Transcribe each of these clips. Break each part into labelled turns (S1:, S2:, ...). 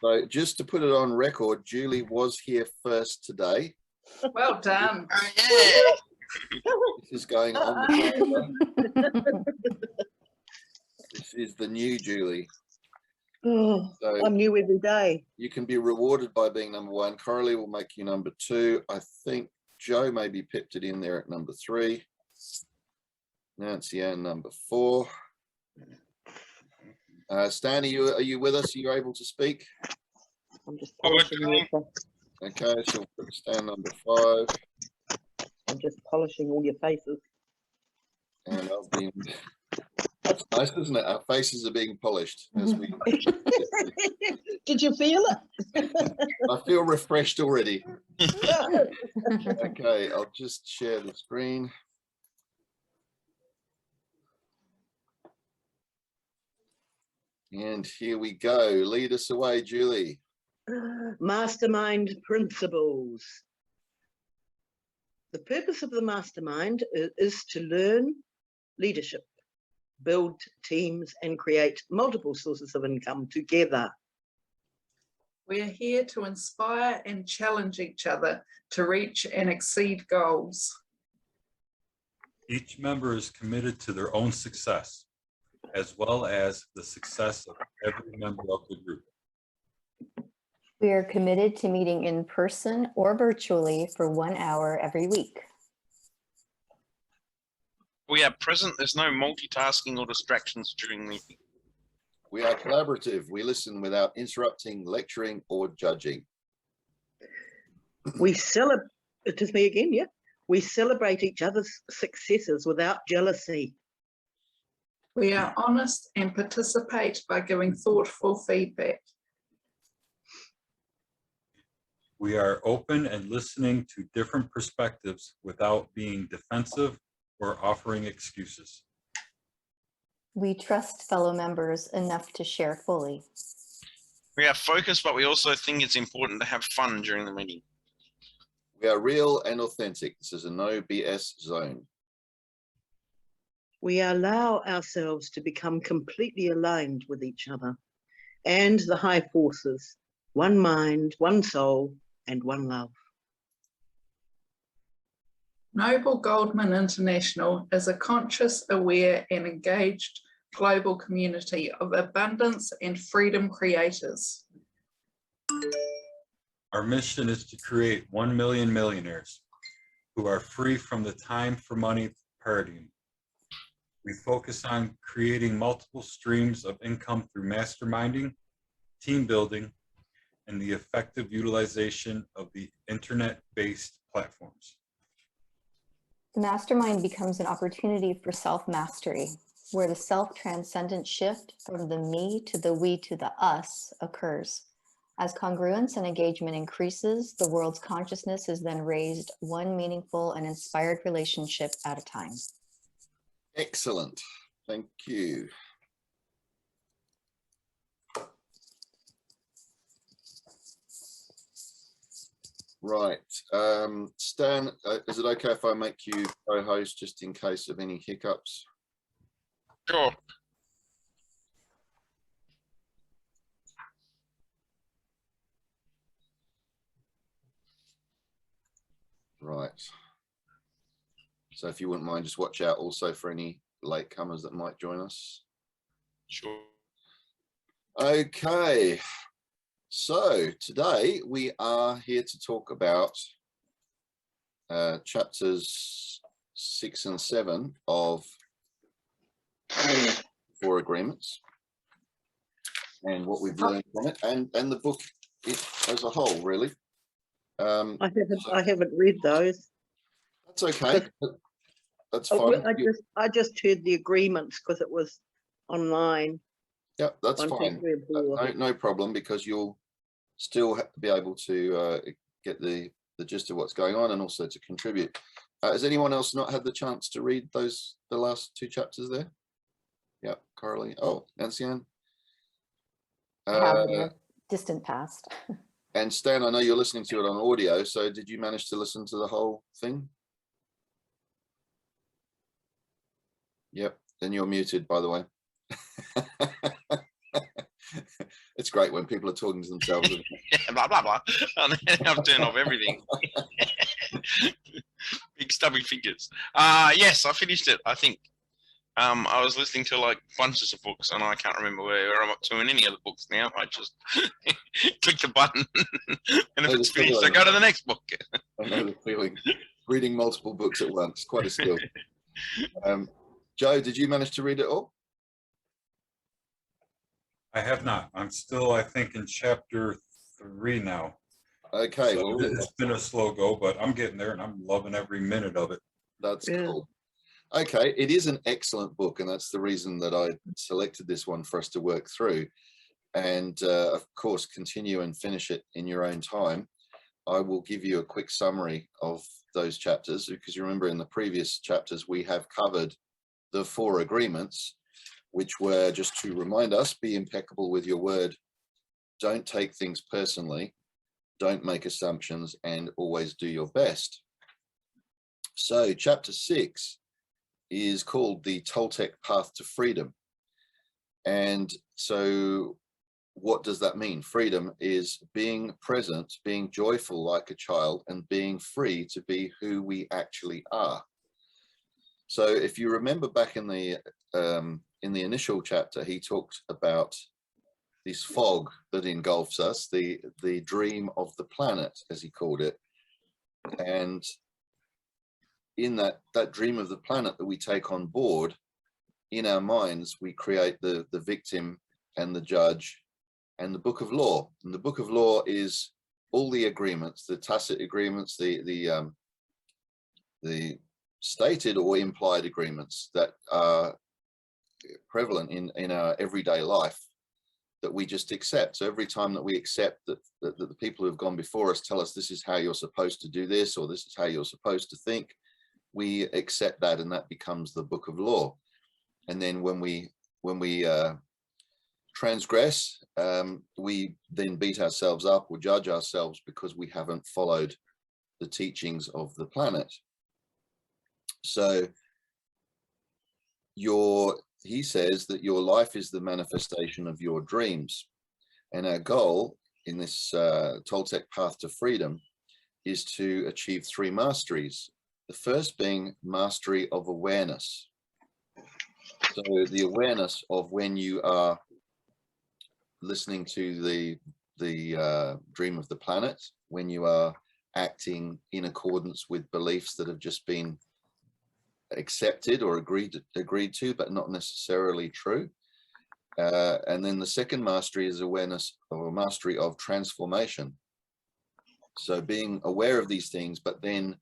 S1: So just to put it on record, Julie was here first today.
S2: Well done.
S3: Oh, yeah.
S1: This is going on the calendar. This is the new Julie.
S4: Oh,
S1: So
S4: I'm new every day.
S1: you can be rewarded by being number 1. Coralie will make you number 2. I think Joe maybe pipped it in there at number 3. Nancy Ann number 4. Stan, are you with us? Are you able to speak?
S4: I'm just polishing your,
S1: Okay, so we'll put Stan number 5.
S4: I'm just polishing all your faces.
S1: And I've been. That's nice, isn't it? Our faces are being polished as we.
S4: Did you feel it?
S1: I feel refreshed already. Okay, I'll just share the screen. And here we go. Lead us away, Julie.
S4: Mastermind principles. The purpose of the mastermind is to learn leadership, build teams, and create multiple sources of income together.
S2: We are here to inspire and challenge each other to reach and exceed goals.
S5: Each member is committed to their own success, as well as the success of every member of the group.
S6: We are committed to meeting in person or virtually for 1 hour every week.
S3: We are present. There's no multitasking or distractions during meeting.
S1: We are collaborative. We listen without interrupting, lecturing, or judging.
S4: We celebrate, it is me again, yeah? We celebrate each other's successes without jealousy.
S2: We are honest and participate by giving thoughtful feedback.
S5: We are open and listening to different perspectives without being defensive or offering excuses.
S6: We trust fellow members enough to share fully.
S3: We are focused, but we also think it's important to have fun during the meeting.
S1: We are real and authentic. This is a no BS zone.
S4: We allow ourselves to become completely aligned with each other and the high forces, one mind, one soul, and one love.
S2: Noble Goldman International is a conscious, aware, and engaged global community of abundance and freedom creators.
S5: Our mission is to create 1 million millionaires who are free from the time for money paradigm. We focus on creating multiple streams of income through masterminding, team building, and the effective utilization of the internet-based platforms.
S6: The mastermind becomes an opportunity for self-mastery, where the self-transcendent shift from the me to the we to the us occurs. As congruence and engagement increases, the world's consciousness is then raised one meaningful and inspired relationship at a time.
S1: Excellent. Thank you. Right. Stan, is it okay if I make you co-host just in case of any hiccups?
S3: Sure.
S1: Right. So if you wouldn't mind, just watch out also for any latecomers that might join us.
S3: Sure.
S1: Okay. So today we are here to talk about chapters 6 and 7 of 4 agreements and what we've learned from it, and the book as a whole, really.
S4: I haven't read those.
S1: That's okay. That's fine.
S4: I just heard the agreements because it was online.
S1: Yeah, that's
S4: 1, 2,
S1: fine.
S4: 3, and 4.
S1: No problem, because you'll still have to be able to get the gist of what's going on and also to contribute. Has anyone else not had the chance to read the last 2 chapters there? Yeah, Coralie. Oh, Nancy Ann.
S6: Distant past.
S1: And Stan, I know you're listening to it on audio, so did you manage to listen to the whole thing? Yep, then you're muted, by the way. It's great when people are talking to themselves.
S3: Yeah, blah blah blah. And then I've turned off everything. Big stubby fingers. Yes, I finished it. I think. I was listening to like bunches of books, and I can't remember where I'm up to in any of the books now. I just click the button, and if it's finished, I go to the next book.
S1: I know the feeling. Reading multiple books at once, quite a skill. Joe, did you manage to read it all?
S5: I have not. I'm still, I think, in chapter 3 now.
S1: Okay,
S5: So
S1: well,
S5: it's been a slow go, but I'm getting there, and I'm loving every minute of it.
S1: that's
S4: Yeah.
S1: cool. Okay, it is an excellent book, and that's the reason that I selected this one for us to work through. And of course, continue and finish it in your own time. I will give you a quick summary of those chapters, because you remember in the previous chapters we have covered the 4 agreements, which were, just to remind us, be impeccable with your word, don't take things personally, don't make assumptions, and always do your best. So chapter 6 is called the Toltec Path to Freedom. And so what does that mean? Freedom is being present, being joyful like a child, and being free to be who we actually are. So if you remember back in the initial chapter, he talked about this fog that engulfs us, the dream of the planet, as he called it. And in that dream of the planet that we take on board, in our minds, we create the victim and the judge and the book of law. And the book of law is all the agreements, the tacit agreements, the stated or implied agreements that are prevalent in our everyday life that we just accept. So every time that we accept that the people who have gone before us tell us this is how you're supposed to do this, or this is how you're supposed to think, we accept that, and that becomes the book of law. And then when we transgress, we then beat ourselves up or judge ourselves because we haven't followed the teachings of the planet. So he says that your life is the manifestation of your dreams. And our goal in this Toltec Path to Freedom is to achieve 3 masteries. The first being mastery of awareness. So the awareness of when you are listening to the dream of the planet, when you are acting in accordance with beliefs that have just been accepted or agreed to, but not necessarily true. And then the second mastery is awareness, or mastery of transformation. So being aware of these things, but then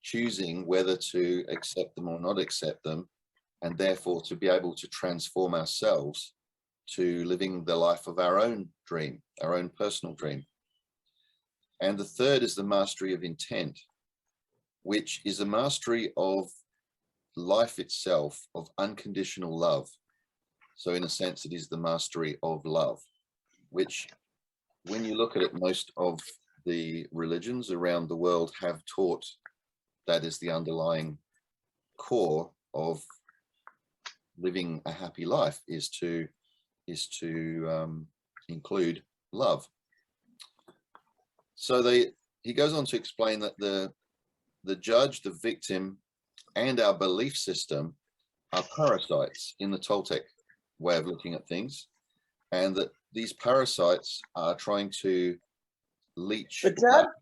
S1: choosing whether to accept them or not accept them, and therefore to be able to transform ourselves to living the life of our own dream, our own personal dream. And the third is the mastery of intent, which is a mastery of life itself, of unconditional love. So in a sense, it is the mastery of love, which, when you look at it, most of the religions around the world have taught that is the underlying core of living a happy life, is to include love. So he goes on to explain that the judge, the victim, and our belief system are parasites in the Toltec way of looking at things, and that these parasites are trying to leech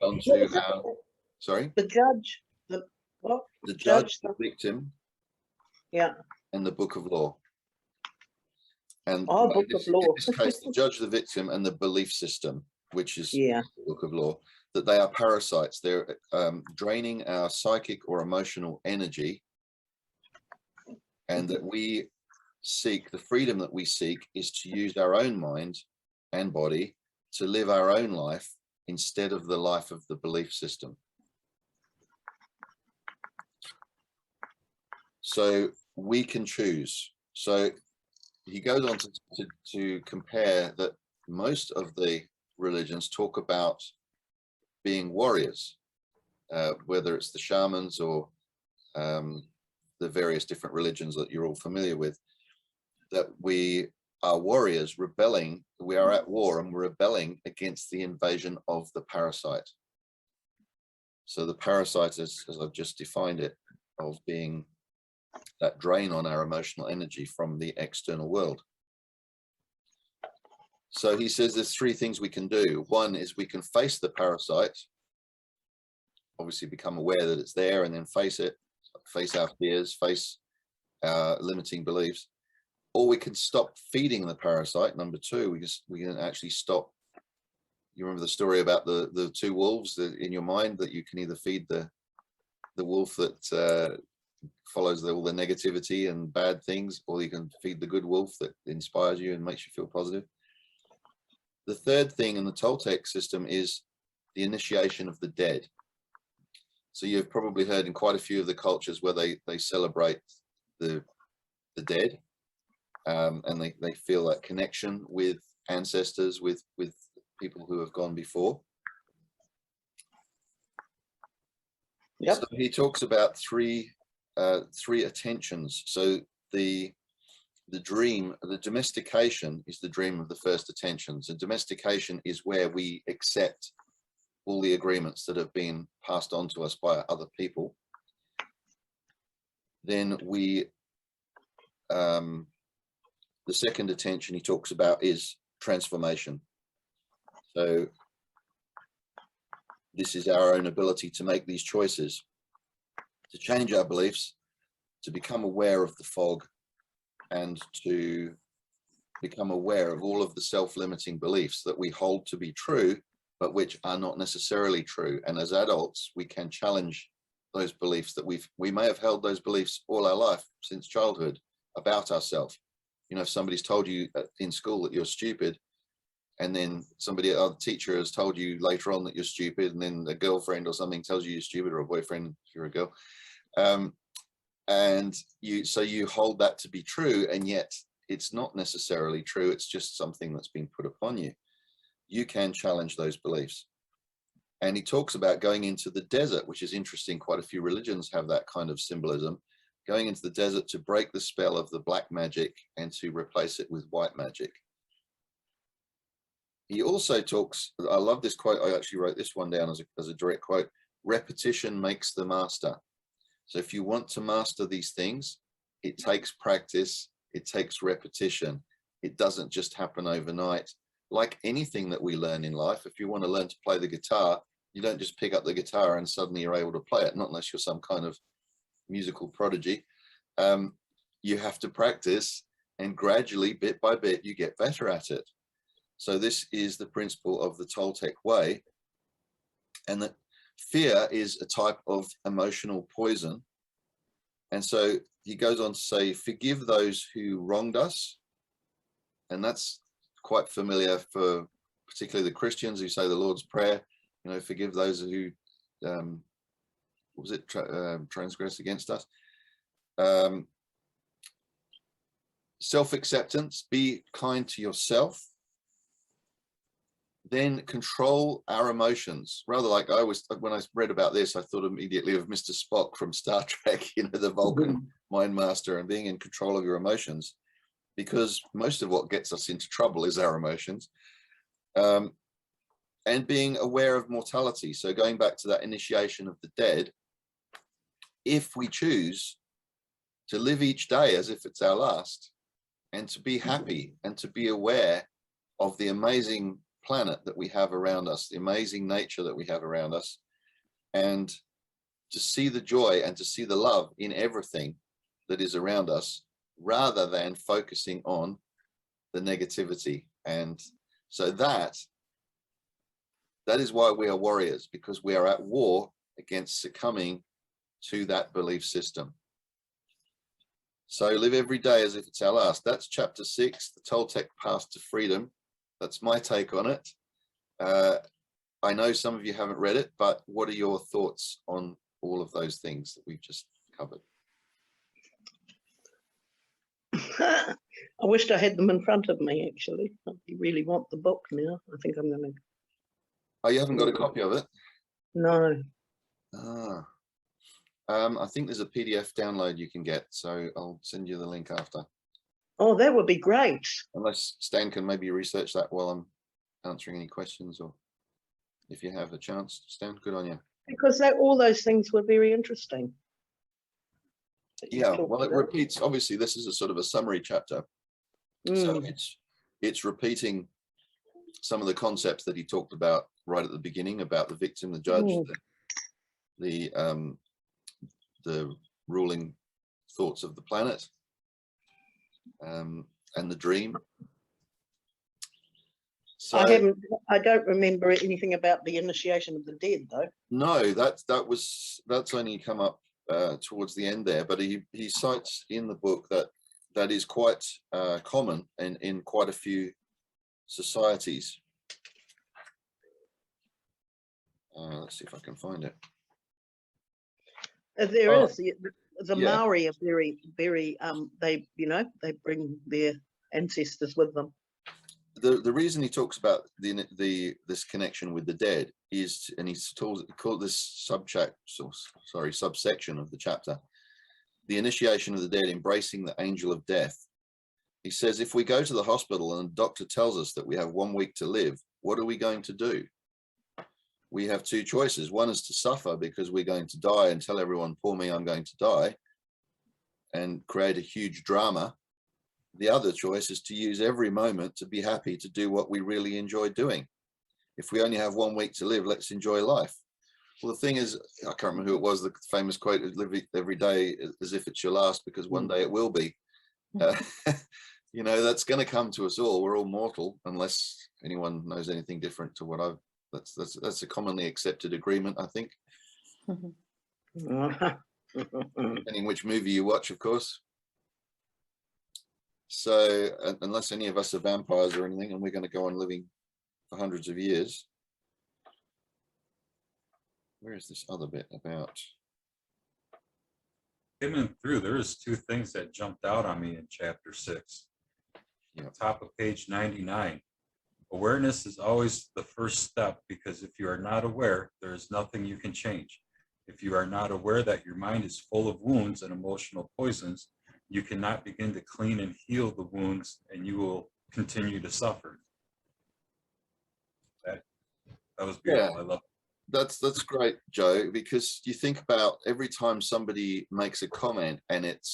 S1: onto our, sorry?
S4: The judge, the what?
S1: The judge, the victim,
S4: Yeah.
S1: and the book of law. And
S4: Oh, book of law.
S1: in this case, the judge, the victim, and the belief system, which is
S4: Yeah.
S1: the book of law, that they are parasites. They're draining our psychic or emotional energy, and that we seek, the freedom that we seek is to use our own mind and body to live our own life instead of the life of the belief system. So we can choose. So he goes on to compare that most of the religions talk about being warriors, whether it's the shamans or the various different religions that you're all familiar with, that we are warriors rebelling. We are at war and we're rebelling against the invasion of the parasite. So the parasite, as I've just defined it, of being that drain on our emotional energy from the external world. So he says there's three things we can do. One is we can face the parasite, obviously become aware that it's there, and then face it, face our fears, face our limiting beliefs. Or we can stop feeding the parasite. Number two, we can actually stop. You remember the story about the two wolves in your mind, that you can either feed the wolf that follows all the negativity and bad things, or you can feed the good wolf that inspires you and makes you feel positive. The third thing in the Toltec system is the initiation of the dead. So you've probably heard in quite a few of the cultures where they celebrate the dead, and they feel that connection with ancestors, with people who have gone before.
S4: Yep.
S1: So he talks about three attentions. So the dream, the domestication is the dream of the first attentions. And domestication is where we accept all the agreements that have been passed on to us by other people. Then we, the second attention he talks about is transformation. So this is our own ability to make these choices, to change our beliefs, to become aware of the fog, and to become aware of all of the self-limiting beliefs that we hold to be true, but which are not necessarily true. And as adults, we can challenge those beliefs that we may have held those beliefs all our life since childhood about ourselves. You know, if somebody's told you in school that you're stupid, and then a teacher has told you later on that you're stupid, and then a girlfriend or something tells you you're stupid, or a boyfriend if you're a girl, and so you hold that to be true, and yet it's not necessarily true. It's just something that's been put upon you. You can challenge those beliefs. And he talks about going into the desert, which is interesting. Quite a few religions have that kind of symbolism, going into the desert to break the spell of the black magic and to replace it with white magic. He also talks, I love this quote, I actually wrote this one down as a direct quote: repetition makes the master. So if you want to master these things, it takes practice, it takes repetition. It doesn't just happen overnight. Like anything that we learn in life, if you want to learn to play the guitar, you don't just pick up the guitar and suddenly you're able to play it, not unless you're some kind of musical prodigy. You have to practice, and gradually, bit by bit, you get better at it. So this is the principle of the Toltec way, and that fear is a type of emotional poison. And so he goes on to say, forgive those who wronged us. And that's quite familiar for particularly the Christians who say the Lord's Prayer, you know, forgive those who, transgress against us. Self-acceptance, be kind to yourself. Then control our emotions. Rather, like when I read about this, I thought immediately of Mr. Spock from Star Trek, you know, the Vulcan mind master, and being in control of your emotions, because most of what gets us into trouble is our emotions. And being aware of mortality. So going back to that initiation of the dead, if we choose to live each day as if it's our last, and to be happy and to be aware of the amazing planet that we have around us, the amazing nature that we have around us, and to see the joy and to see the love in everything that is around us, rather than focusing on the negativity. And so that is why we are warriors, because we are at war against succumbing to that belief system. So live every day as if it's our last. That's chapter 6, the Toltec Path to Freedom. That's my take on it. I know some of you haven't read it, but what are your thoughts on all of those things that we've just covered?
S4: I wished I had them in front of me, actually. I really want the book now. I think I'm going to...
S1: Oh, you haven't got a copy of it?
S4: No.
S1: Ah. I think there's a PDF download you can get, so I'll send you the link after.
S4: Oh, that would be great.
S1: Unless Stan can maybe research that while I'm answering any questions, or if you have a chance, Stan, good on you.
S4: Because all those things were very interesting. that you
S1: Yeah,
S4: talked
S1: well, it
S4: about.
S1: repeats. Obviously, this is a sort of a summary chapter, so
S4: Mm.
S1: it's repeating some of the concepts that he talked about right at the beginning about the victim, the judge,
S4: Mm.
S1: the ruling thoughts of the planet, and the dream. So
S4: I don't remember anything about the initiation of the dead, though.
S1: no, that's only come up towards the end there, but he cites in the book that is quite common in quite a few societies. Let's see if I can find it.
S4: There
S1: Oh,
S4: is the
S1: yeah.
S4: Maori are very they they bring their ancestors with them.
S1: The reason he talks about this connection with the dead is, and he's called this subsection of the chapter, the initiation of the dead, embracing the angel of death. He says, if we go to the hospital and the doctor tells us that we have 1 week to live, what are we going to do? We have two choices. One is to suffer because we're going to die and tell everyone, poor me, I'm going to die, and create a huge drama. The other choice is to use every moment to be happy to do what we really enjoy doing. If we only have 1 week to live, let's enjoy life. Well, the thing is, I can't remember who it was, the famous quote, live every day as if it's your last, because one day it will be. You know, that's going to come to us all. We're all mortal, unless anyone knows anything different to what I've, that's a commonly accepted agreement, I think. Depending which movie you watch, of course. So unless any of us are vampires or anything, and we're going to go on living for hundreds of years. Where is this other bit about?
S5: Skimming through, there's two things that jumped out on me in chapter 6.
S1: Yeah.
S5: Top of page 99. Awareness is always the first step, because if you are not aware, there is nothing you can change. If you are not aware that your mind is full of wounds and emotional poisons, you cannot begin to clean and heal the wounds, and you will continue to suffer. That was beautiful.
S1: Yeah.
S5: I love it.
S1: That's great, Joe, because you think about every time somebody makes a comment and it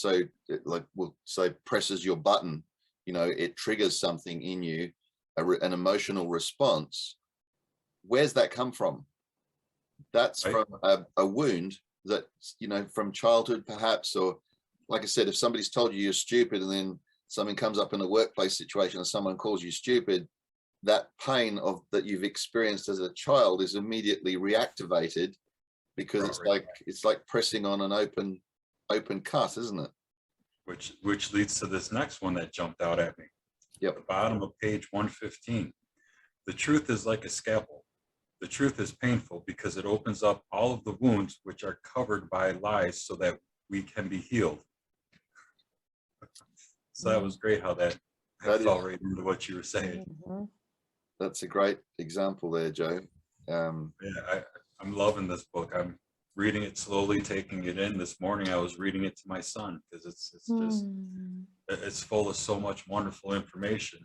S1: we'll say presses your button, you know, it triggers something in you, an emotional response. Where's that come from? That's
S5: right.
S1: From a wound that, you know, from childhood perhaps, or like I said, if somebody's told you you're stupid and then something comes up in a workplace situation and someone calls you stupid, that pain that you've experienced as a child is immediately reactivated, because it's like pressing on an open cut, isn't it?
S5: Which leads to this next one that jumped out at me.
S1: Yep.
S5: At the bottom of page 115. The truth is like a scalpel. The truth is painful because it opens up all of the wounds which are covered by lies so that we can be healed. So that was great how that fell right into what you were saying.
S1: That's a great example there, Joe.
S5: Yeah, I'm loving this book. I'm reading it slowly, taking it in. This morning I was reading it to my son because it's full of so much wonderful information.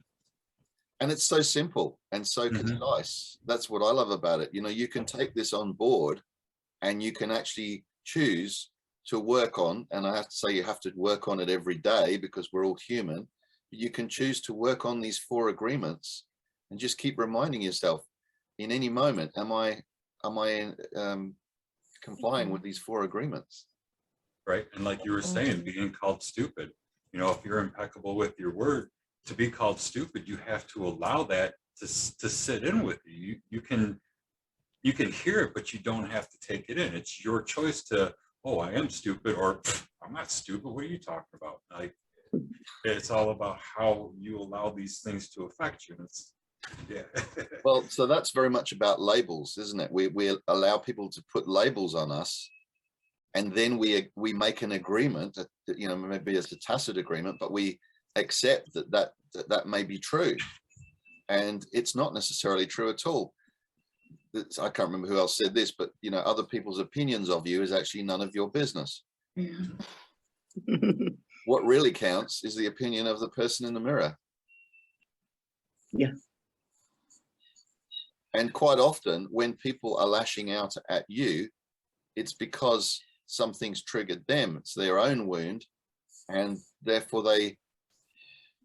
S1: And it's so simple and so concise. That's what I love about it. You know, you can take this on board and you can actually choose to work on, and I have to say you have to work on it every day because we're all human, but you can choose to work on these 4 agreements and just keep reminding yourself in any moment, am I complying with these 4 agreements? Right.
S5: And like you were saying, being called stupid, you know, if you're impeccable with your word, to be called stupid, you have to allow that to sit in with you. You can hear it, but you don't have to take it in. It's your choice to, oh, I am stupid, or I'm not stupid. What are you talking about? Like, it's all about how you allow these things to affect you. Yeah.
S1: Well, so that's very much about labels, isn't it? We allow people to put labels on us, and then we make an agreement that, you know, maybe it's a tacit agreement, but we accept that may be true, and it's not necessarily true at all. I can't remember who else said this, but you know, other people's opinions of you is actually none of your business.
S2: Yeah.
S1: what really counts is the opinion of the person in the mirror.
S4: Yeah.
S1: And quite often when people are lashing out at you, it's because something's triggered them. It's their own wound, and therefore they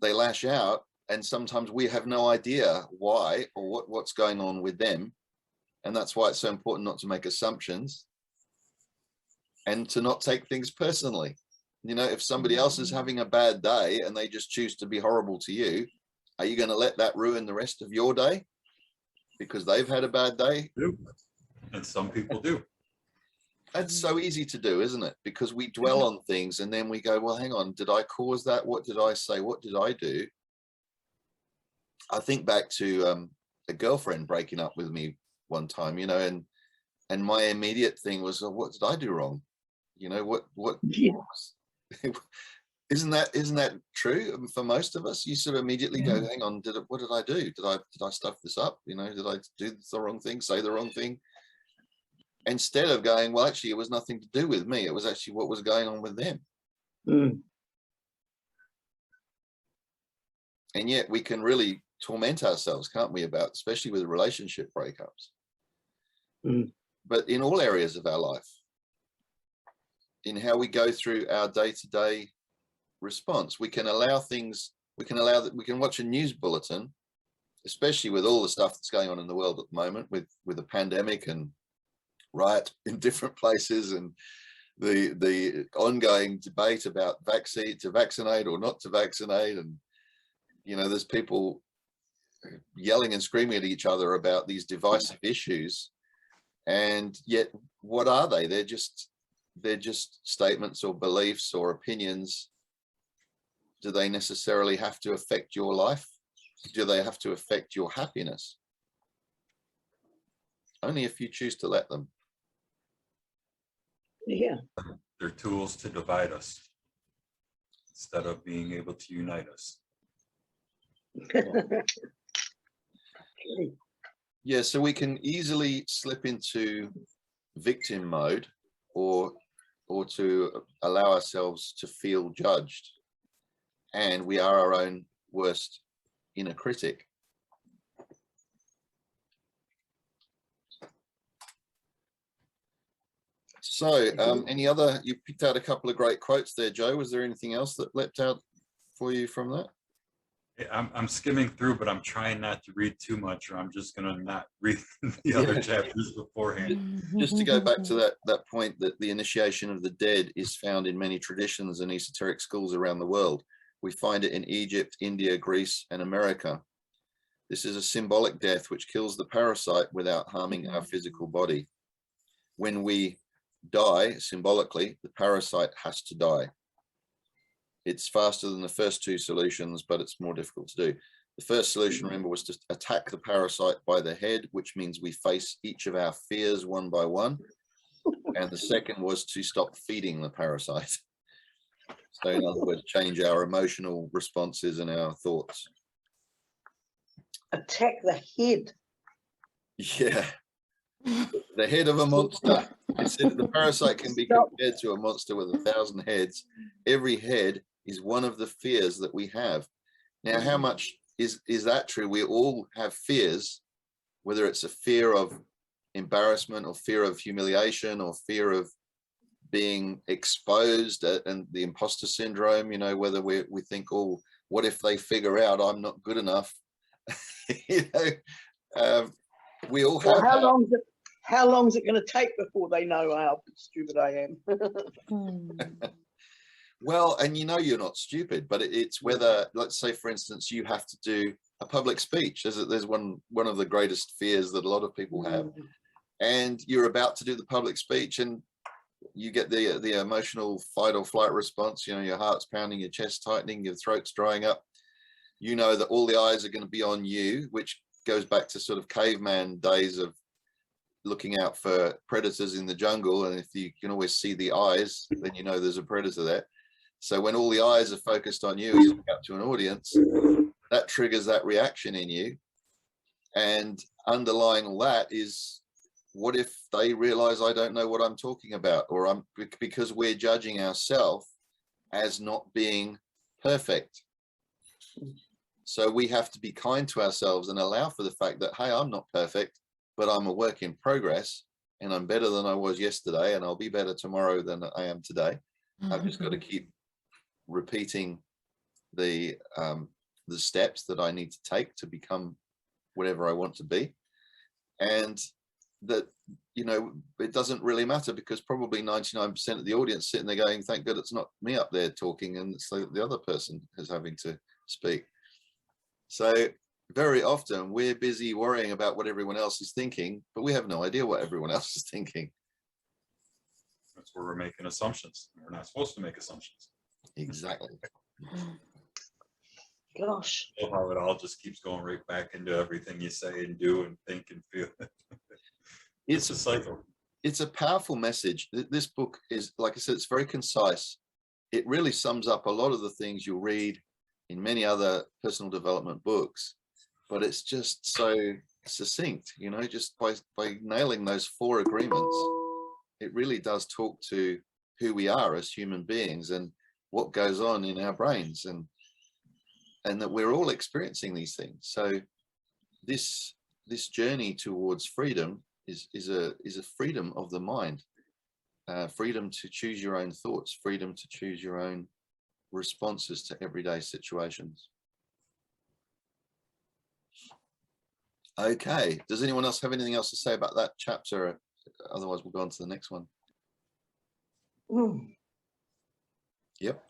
S1: lash out. And sometimes we have no idea why or what's going on with them. And that's why it's so important not to make assumptions and to not take things personally. You know, if somebody else is having a bad day and they just choose to be horrible to you, are you going to let that ruin the rest of your day because they've had a bad day?
S5: And some people do.
S1: That's so easy to do, isn't it? Because we dwell on things and then we go, well, hang on, did I cause that? What did I say? What did I do? I think back to a girlfriend breaking up with me one time, you know, and my immediate thing was, oh, what did I do wrong? You know, what
S4: Yeah.
S1: isn't that true for most of us? You sort of immediately go, hang on, what did I do? Did I stuff this up? You know, did I do the wrong thing, say the wrong thing? Instead of going, well, actually, it was nothing to do with me. It was actually what was going on with them. And yet we can really torment ourselves, can't we, about, especially with relationship breakups. But in all areas of our life, in how we go through our day-to-day response, we can allow things, we can watch a news bulletin, especially with all the stuff that's going on in the world at the moment with the pandemic and riot in different places, and the ongoing debate about vaccine to vaccinate or not to vaccinate. And, you know, there's people yelling and screaming at each other about these divisive issues. And yet, what are they? They're just statements or beliefs or opinions. Do they necessarily have to affect your life? Do they have to affect your happiness? Only if you choose to let them.
S4: Yeah.
S5: They're tools to divide us instead of being able to unite us.
S1: Yeah, so we can easily slip into victim mode or to allow ourselves to feel judged. And we are our own worst inner critic. So any other, you picked out a couple of great quotes there, Joe. Was there anything else that leapt out for you from that?
S5: I'm skimming through, but I'm trying not to read too much, or I'm just going to not read the other chapters beforehand.
S1: Just to go back to that point, that the initiation of the dead is found in many traditions and esoteric schools around the world. We find it in Egypt, India, Greece, and America. This is a symbolic death which kills the parasite without harming our physical body. When we die, symbolically, the parasite has to die. It's faster than the first two solutions, but it's more difficult to do. The first solution, remember, was to attack the parasite by the head, which means we face each of our fears one by one. And the second was to stop feeding the parasite. So in other words, change our emotional responses and our thoughts.
S4: Attack the head.
S1: Yeah. The head of a monster. It's, the parasite can be compared to a monster with 1,000 heads. Every head is one of the fears that we have. Now, how much is that true? We all have fears, whether it's a fear of embarrassment or fear of humiliation or fear of being exposed and the imposter syndrome, you know, whether we think, oh, what if they figure out I'm not good enough? You know, we all have.
S4: Well, how long is it going to take before they know how stupid I am?
S1: Well, and you know you're not stupid, but it's whether, let's say, for instance, you have to do a public speech. There's one of the greatest fears that a lot of people have, and you're about to do the public speech, and you get the emotional fight or flight response. You know, your heart's pounding, your chest tightening, your throat's drying up. You know that all the eyes are going to be on you, which goes back to sort of caveman days of looking out for predators in the jungle. And if you can always see the eyes, then you know there's a predator there. So when all the eyes are focused on you, you look up to an audience, that triggers that reaction in you. And underlying all that is, what if they realize I don't know what I'm talking about, or because we're judging ourselves, as not being perfect. So we have to be kind to ourselves and allow for the fact that, hey, I'm not perfect, but I'm a work in progress, and I'm better than I was yesterday, and I'll be better tomorrow than I am today. I've just got to keep repeating the steps that I need to take to become whatever I want to be. And that, you know, it doesn't really matter, because probably 99% of the audience sitting there going, thank God it's not me up there talking, and it's the other person who's having to speak. So very often we're busy worrying about what everyone else is thinking, but we have no idea what everyone else is thinking.
S5: That's where we're making assumptions. We're not supposed to make assumptions.
S1: Exactly.
S4: Gosh.
S5: So how it all just keeps going right back into everything you say and do and think and feel. It's a cycle.
S1: It's a powerful message. This book is, like I said, it's very concise. It really sums up a lot of the things you'll read in many other personal development books, but it's just so succinct, you know, just by nailing those 4 agreements, it really does talk to who we are as human beings and what goes on in our brains, and that we're all experiencing these things. So this journey towards freedom is a freedom of the mind, freedom to choose your own thoughts, freedom to choose your own responses to everyday situations. Okay, does anyone else have anything else to say about that chapter? Otherwise we'll go on to the next one. Yep.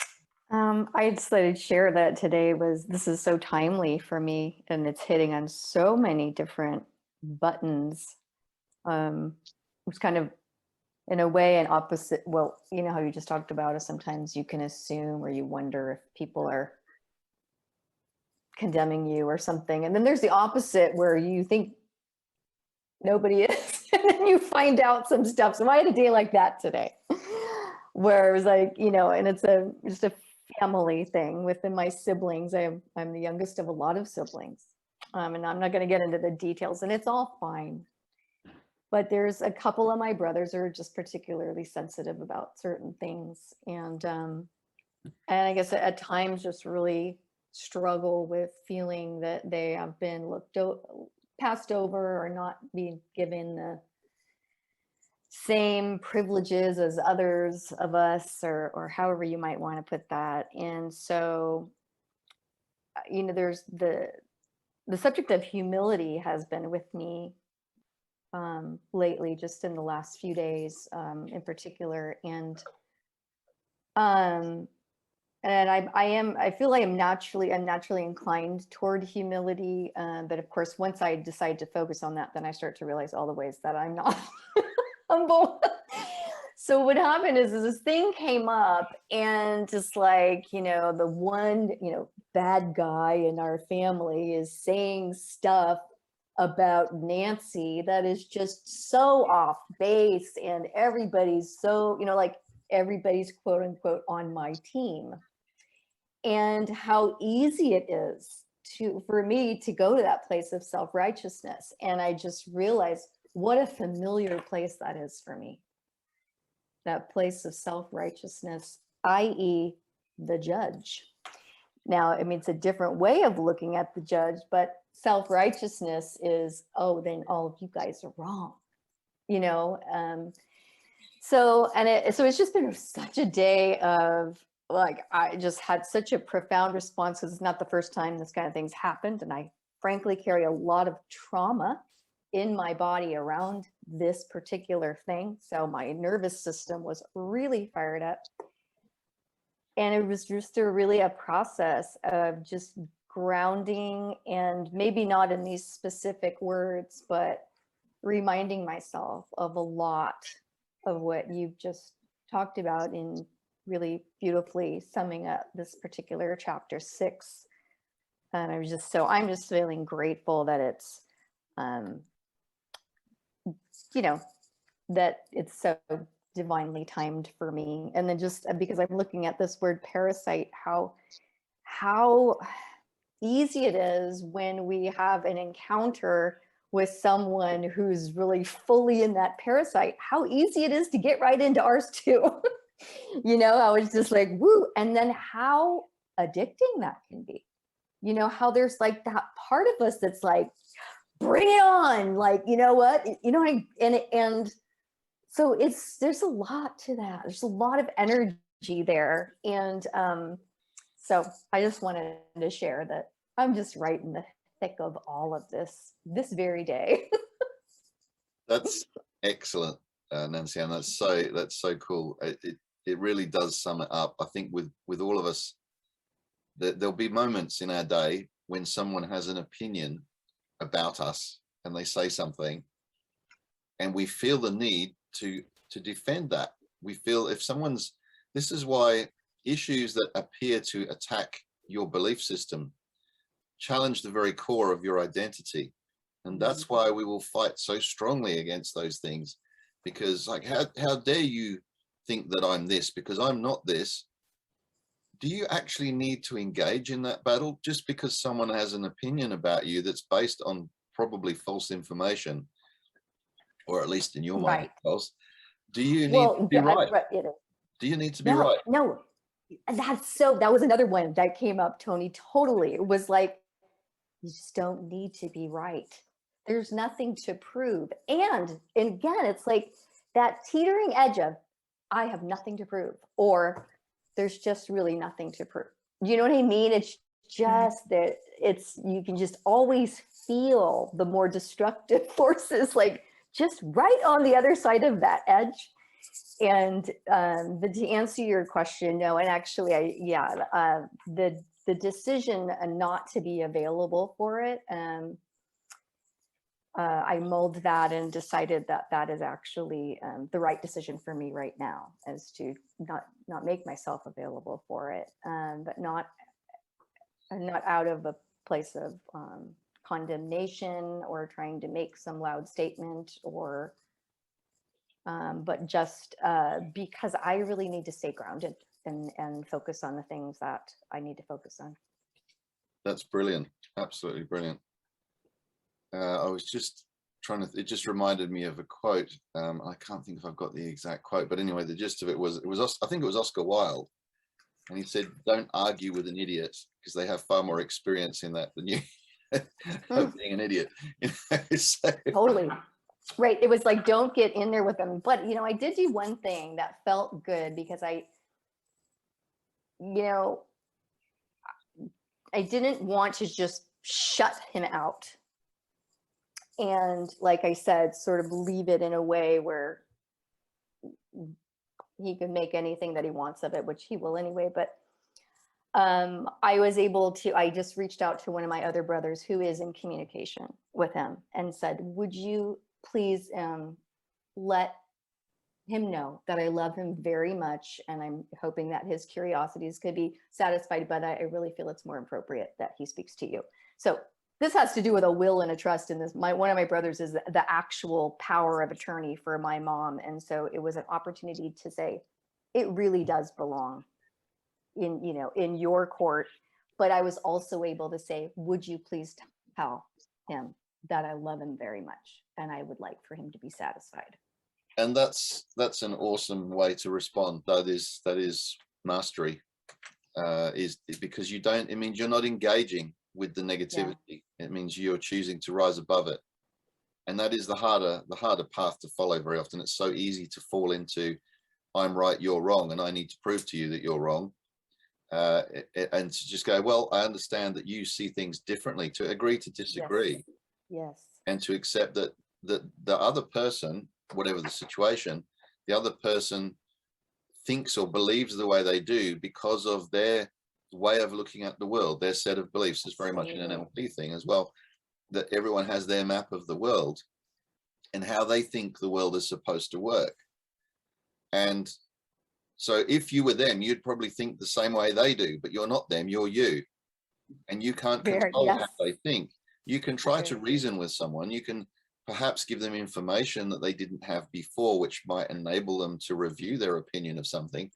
S6: I decided to share that today this is so timely for me, and it's hitting on so many different buttons. It's kind of, in a way, an opposite. Well, you know how you just talked about it. Sometimes you can assume, or you wonder if people are condemning you or something. And then there's the opposite, where you think nobody is, and then you find out some stuff. So I had a day like that today, where it was like, you know, and it's just a family thing within my siblings. I'm the youngest of a lot of siblings, and I'm not going to get into the details, and it's all fine. But there's a couple of my brothers who are just particularly sensitive about certain things, and I guess at times just really struggle with feeling that they have been passed over, or not being given the same privileges as others of us, or however you might want to put that. And so, you know, there's the subject of humility has been with me lately, just in the last few days, in particular. And I feel like I'm naturally inclined toward humility. But of course, once I decide to focus on that, then I start to realize all the ways that I'm not humble. So what happened is this thing came up, and just like, you know, the one, you know, bad guy in our family is saying stuff about Nancy that is just so off base, and everybody's so, you know, like everybody's quote unquote on my team, and how easy it is for me to go to that place of self-righteousness. And I just realized what a familiar place that is for me, that place of self-righteousness, i.e. the judge. Now, I mean, it's a different way of looking at the judge, but self-righteousness is, oh, then all of you guys are wrong, you know? So it's just been such a day of, like, I just had such a profound response, because it's not the first time this kind of thing's happened. And I frankly carry a lot of trauma in my body around this particular thing. So my nervous system was really fired up. And it was just a process of just grounding, and maybe not in these specific words, but reminding myself of a lot of what you've just talked about, in really beautifully summing up this particular chapter 6. And I'm just feeling grateful that it's, you know, that it's so divinely timed for me. And then just because I'm looking at this word parasite, how easy it is when we have an encounter with someone who's really fully in that parasite, how easy it is to get right into ours too. You know, I was just like, woo. And then how addicting that can be. You know, how there's like that part of us that's like, bring it on. Like, you know what? You know, and so there's a lot to that. There's a lot of energy there. And so I just wanted to share that I'm just right in the thick of all of this very day.
S1: That's excellent, Nancy, and that's so cool. It really does sum it up. I think with all of us, there'll be moments in our day when someone has an opinion about us and they say something, and we feel the need to defend that. We feel if someone's, this is why issues that appear to attack your belief system challenge the very core of your identity. And that's why we will fight so strongly against those things, because like, how dare you think that I'm this because I'm not this? Do you actually need to engage in that battle just because someone has an opinion about you that's based on probably false information, or at least in your mind, false? Do you need to be right? Do you need to be right?
S6: No, that was another one that came up, Tony. Totally. It was like, you just don't need to be right. There's nothing to prove. And again, it's like that teetering edge of, I have nothing to prove, or there's just really nothing to prove. You know what I mean? It's just that you can just always feel the more destructive forces, like just right on the other side of that edge. And but to answer your question, no, and actually, the decision not to be available for it, I mulled that and decided that is actually the right decision for me right now, is to not make myself available for it, but not out of a place of condemnation or trying to make some loud statement, or but just because I really need to stay grounded and focus on the things that I need to focus on.
S1: That's brilliant. Absolutely brilliant. I was just trying to, it just reminded me of a quote. I can't think if I've got the exact quote, but anyway, the gist of it was, I think it was Oscar Wilde. And he said, don't argue with an idiot, because they have far more experience in that than you of being an idiot. So,
S6: totally. Right. It was like, don't get in there with them. But, you know, I did do one thing that felt good, because I didn't want to just shut him out. And like I said, sort of leave it in a way where he can make anything that he wants of it, which he will anyway. But I just reached out to one of my other brothers who is in communication with him and said, would you please let him know that I love him very much, and I'm hoping that his curiosities could be satisfied, but I really feel it's more appropriate that he speaks to you. So this has to do with a will and a trust in this. One of my brothers is the actual power of attorney for my mom. And so it was an opportunity to say, it really does belong in your court. But I was also able to say, would you please tell him that I love him very much, and I would like for him to be satisfied.
S1: And that's an awesome way to respond. That is mastery, is because it means you're not engaging with the negativity. Yeah. It means you're choosing to rise above it. And that is the harder path to follow very often. It's so easy to fall into, I'm right, you're wrong, and I need to prove to you that you're wrong. And to just go, well, I understand that you see things differently, to agree to disagree.
S6: Yes.
S1: And to accept that the other person, whatever the situation, the other person thinks or believes the way they do because of their way of looking at the world. Their set of beliefs is very much an NLP thing as well, that everyone has their map of the world and how they think the world is supposed to work. And so if you were them, you'd probably think the same way they do, but you're not them, you're you. And you can't control how they think. You can try to reason with someone. You can perhaps give them information that they didn't have before, which might enable them to review their opinion of something,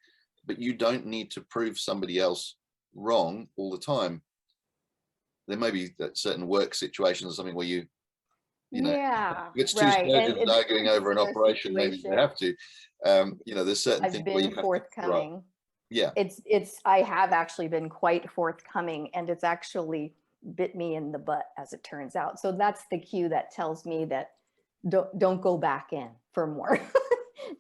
S1: but you don't need to prove somebody else wrong all the time. There may be certain work situations or something where it's two surgeons arguing over an operation, maybe you have to. You know, there's certain
S6: I've
S1: things where you
S6: been
S1: have to grow up.
S6: forthcoming.
S1: Yeah,
S6: I have actually been quite forthcoming, and it's actually bit me in the butt, as it turns out. So that's the cue that tells me that don't go back in for more.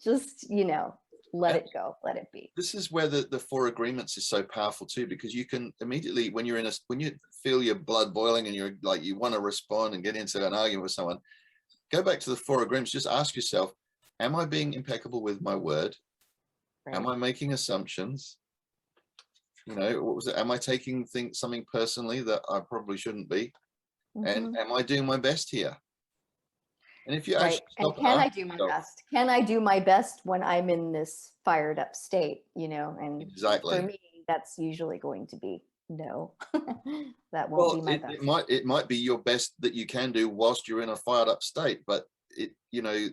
S6: Just, you know, let it go, let it be.
S1: this is where the 4 agreements is so powerful too, because you can immediately, when you're when you feel your blood boiling and you're like, you want to respond and get into an argument with someone, go back to the 4 agreements. Just ask yourself, am I being impeccable with my word?
S6: Right.
S1: Am I making assumptions? You know, what was it? Am I taking something personally that I probably shouldn't be? And
S6: Mhm.
S1: am I doing my best here? And if you
S6: Right.
S1: actually
S6: And
S1: stop
S6: can I
S1: asking
S6: do my
S1: yourself-
S6: best? Can I do my best when I'm in this fired up state, you know? And
S1: Exactly.
S6: for me, that's usually going to be no. That won't
S1: Well,
S6: be my best.
S1: it might be your best that you can do whilst you're in a fired up state, but you know,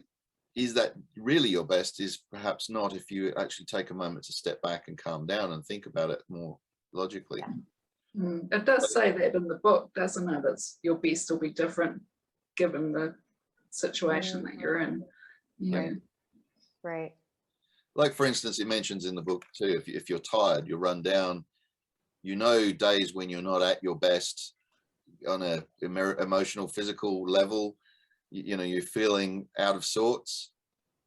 S1: is that really your best? Is perhaps not, if you actually take a moment to step back and calm down and think about it more logically.
S6: Yeah.
S2: It does say that in the book, doesn't it? It's your best will be different given the situation that you're in. Yeah.
S6: Right. Right.
S1: Like, for instance, it mentions in the book too, if you're tired, you're run down, you know, days when you're not at your best on a emotional, physical level, you know, you're feeling out of sorts.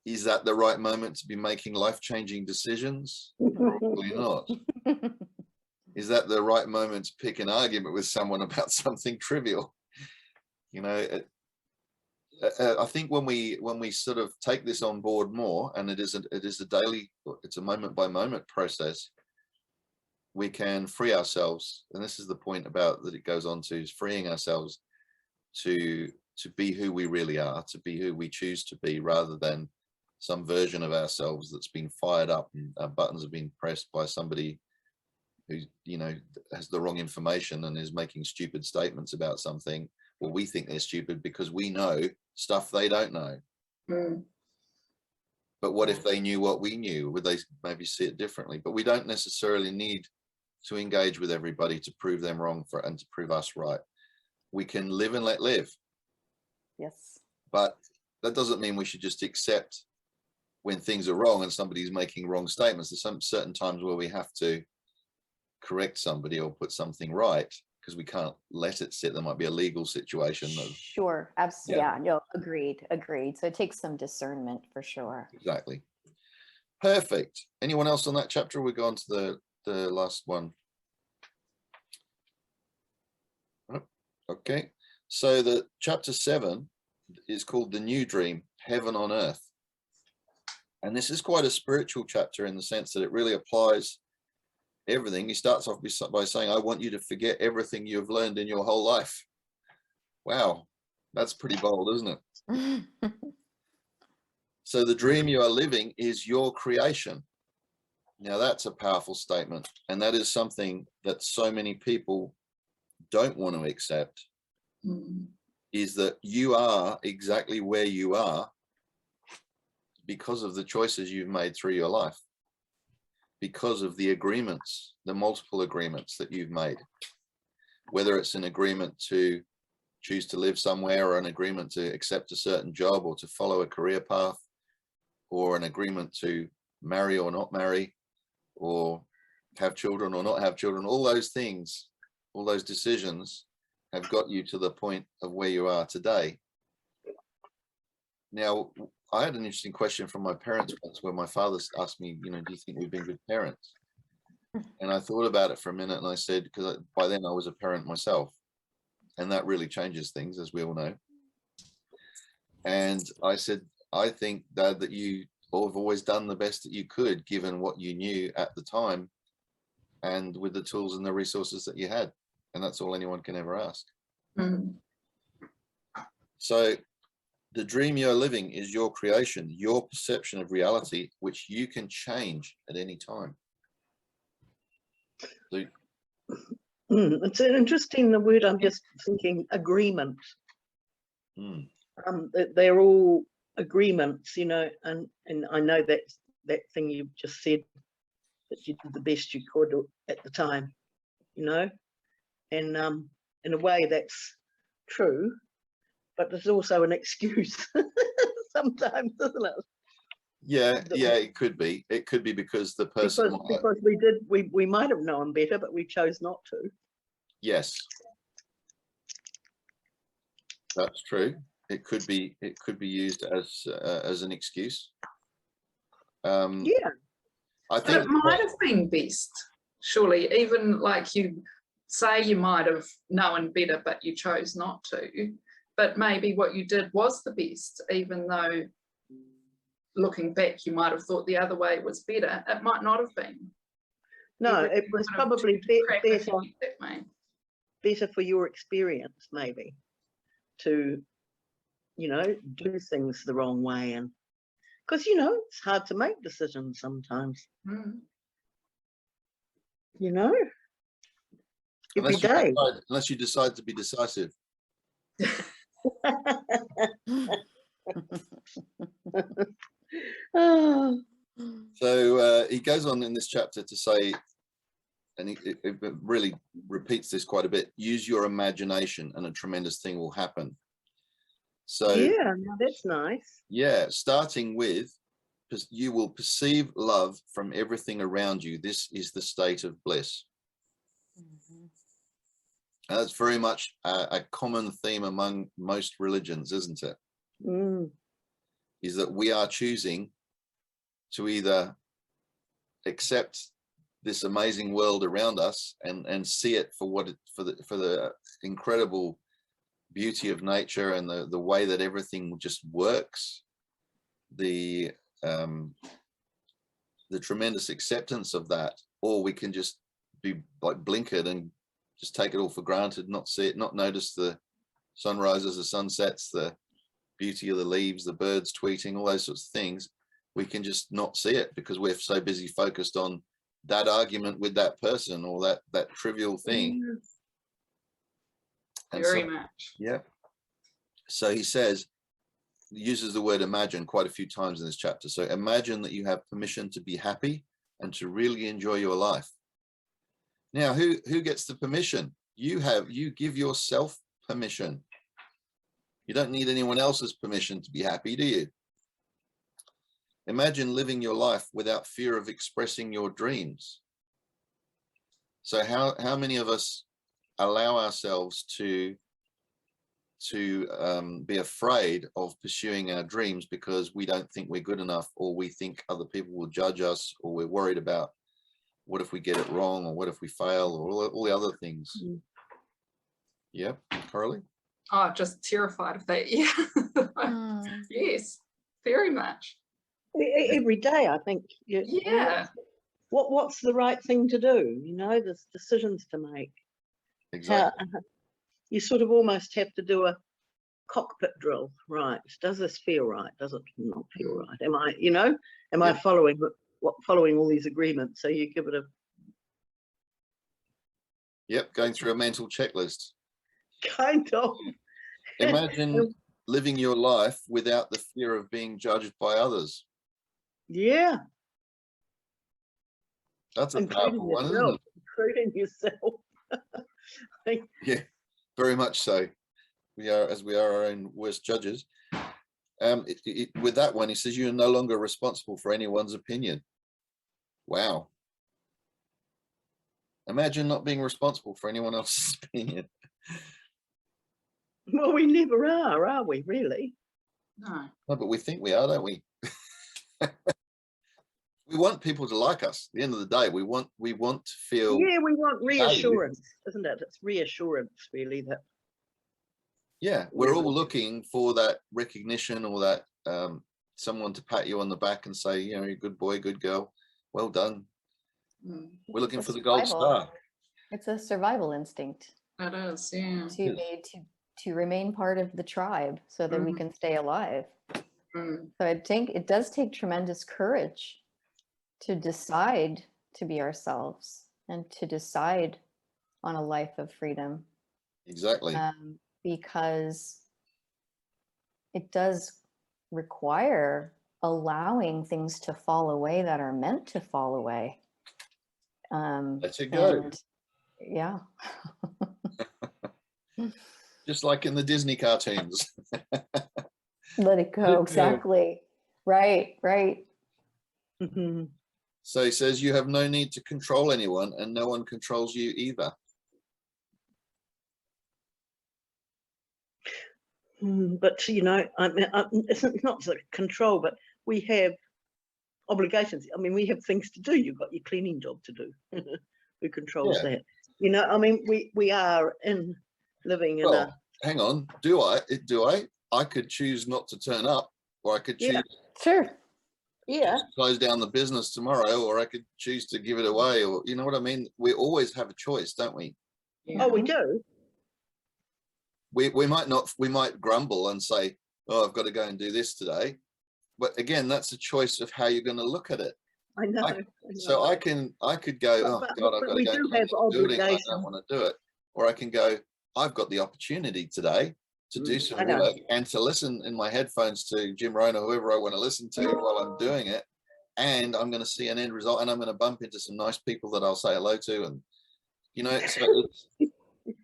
S1: Is that the right moment to be making life-changing decisions? Probably not. Is that the right moment to pick an argument with someone about something trivial? You know, I think when we sort of take this on board more, and it is a daily, it's a moment by moment process, we can free ourselves. And this is the point about that it goes on to, is freeing ourselves to be who we really are, to be who we choose to be, rather than some version of ourselves that's been fired up and buttons have been pressed by somebody who, you know, has the wrong information and is making stupid statements about something. Well, we think they're stupid because we know stuff they don't know. But what if they knew what we knew? Would they maybe see it differently? But we don't necessarily need to engage with everybody to prove them wrong and to prove us right. We can live and let live.
S6: Yes.
S1: But that doesn't mean we should just accept when things are wrong and somebody's making wrong statements. There's some certain times where we have to correct somebody or put something right, because we can't let it sit. There might be a legal situation.
S6: Sure. Absolutely. Yeah. No, agreed. So it takes some discernment for sure.
S1: Exactly. Perfect. Anyone else on that chapter? We go on to the last one. Oh, okay. So the chapter 7 is called The New Dream, Heaven on Earth. And this is quite a spiritual chapter in the sense that it really applies everything. He starts off by saying, I want you to forget everything you've learned in your whole life. Wow, that's pretty bold, isn't it? So the dream you are living is your creation. Now that's a powerful statement. And that is something that so many people don't want to accept, is that you are exactly where you are because of the choices you've made through your life, because of the agreements, the multiple agreements that you've made, whether it's an agreement to choose to live somewhere, or an agreement to accept a certain job, or to follow a career path, or an agreement to marry or not marry, or have children or not have children. All those things, all those decisions have got you to the point of where you are today. Now, I had an interesting question from my parents once, where my father asked me, you know, do you think we've been good parents? And I thought about it for a minute, and I said, because by then I was a parent myself, and that really changes things, as we all know. And I said, I think, Dad, that you have always done the best that you could, given what you knew at the time and with the tools and the resources that you had. And that's all anyone can ever ask. So the dream you're living is your creation, your perception of reality, which you can change at any time. So,
S4: it's an interesting, the word, I'm just thinking, agreement. They're all agreements, you know, and I know that thing you just said, that you did the best you could at the time, you know, and in a way that's true, but there's also an excuse sometimes, isn't it?
S1: Yeah,
S4: that
S1: yeah, it could be. It could be because the person might,
S4: because we might have known better, but we chose not to.
S1: yes, that's true. It could be used as an excuse.
S4: Yeah.
S1: I
S2: But
S1: think
S2: it might have been best, surely, even like you say you might have known better, but you chose not to. But maybe what you did was the best, even though looking back, you might have thought the other way was better. It might not have been.
S4: No,
S2: You
S4: it was
S2: would have
S4: probably
S2: crap if
S4: better,
S2: you did that way.
S4: better for your experience, maybe, to, you know, do things the wrong way. And because, you know, it's hard to make decisions sometimes,
S2: Mm.
S4: you know, every day.
S1: unless you decide to be decisive.
S4: Oh,
S1: So he goes on in this chapter to say, and it really repeats this quite a bit, use your imagination and a tremendous thing will happen. So
S4: yeah, now that's nice.
S1: yeah, starting with, you will perceive love from everything around you. This is the state of bliss. That's very much a common theme among most religions, isn't it?
S4: Mm.
S1: Is that we are choosing to either accept this amazing world around us and see it for what it, for the incredible beauty of nature and the way that everything just works, the tremendous acceptance of that, or we can just be like blinkered and just take it all for granted, not see it, not notice the sunrises, the sunsets, the beauty of the leaves, the birds tweeting, all those sorts of things. We can just not see it because we're so busy focused on that argument with that person or that trivial thing. And
S2: Very
S1: so,
S2: much.
S1: yeah. So he says, uses the word imagine quite a few times in this chapter. So imagine that you have permission to be happy and to really enjoy your life. Now, who gets the permission? You give yourself permission. You don't need anyone else's permission to be happy, do you? Imagine living your life without fear of expressing your dreams. So how many of us allow ourselves to be afraid of pursuing our dreams because we don't think we're good enough, or we think other people will judge us, or we're worried about what if we get it wrong, or what if we fail, or all the other things. Yeah, Coralie?
S2: Oh, just terrified of that. Yeah. Yes, very much.
S4: Every day, I think.
S2: Yeah.
S4: What's the right thing to do? You know, there's decisions to make.
S1: Exactly.
S4: You sort of almost have to do a cockpit drill, right? Does this feel right? Does it not feel right? Am I, you know, am I following all these agreements? So you give it a.
S1: Yep, going through a mental checklist.
S4: Kind of.
S1: Imagine living your life without the fear of being judged by others.
S4: Yeah.
S1: That's a powerful one, isn't it?
S4: Including yourself.
S1: Yeah, very much so. We are our own worst judges. With that one, he says you are no longer responsible for anyone's opinion. Wow. Imagine not being responsible for anyone else's opinion.
S4: Well, we never are we, really?
S2: No.
S1: No, but we think we are, don't we? We want people to like us. At the end of the day, we want to feel.
S4: Yeah, we want reassurance, isn't it? It's reassurance, really. That.
S1: Yeah, we're all looking for that recognition, or that someone to pat you on the back and say, you know, you're a good boy, good girl, well done. We're looking for the gold star.
S6: It's a survival instinct.
S2: It is, yeah.
S6: To remain part of the tribe so that we can stay alive.
S2: Mm.
S6: So it does take tremendous courage to decide to be ourselves and to decide on a life of freedom.
S1: Exactly.
S6: Because it does require allowing things to fall away that are meant to fall away.
S1: Let it go.
S6: Yeah.
S1: Just like in the Disney cartoons.
S6: Let it go. Exactly. Right.
S4: Mhm.
S1: So he says, you have no need to control anyone and no one controls you either.
S4: But you know, I mean, it's not the control, but we have obligations. I mean, we have things to do. You've got your cleaning job to do. Who controls
S1: Yeah.
S4: that? You know, I mean, we are living in
S1: Well, hang on. Do I? I could choose not to turn up, or I could choose
S4: Yeah.
S6: Sure.
S4: yeah.
S1: to close down the business tomorrow, or I could choose to give it away, or you know what I mean? We always have a choice, don't we?
S4: Oh, we do.
S1: We might grumble and say, oh, I've got to go and do this today. But again, that's a choice of how you're going to look at it.
S4: I know.
S1: So I could go, oh God, I've got to
S4: we
S1: go
S4: do
S1: and clean
S4: have
S1: this building. I
S4: obligations.
S1: don't want to do it. Or I can go, I've got the opportunity today to do
S4: I
S1: some
S4: know.
S1: work and to listen in my headphones to Jim Rohn or whoever I want to listen to while I'm doing it. And I'm going to see an end result, and I'm going to bump into some nice people that I'll say hello to. And, you know, so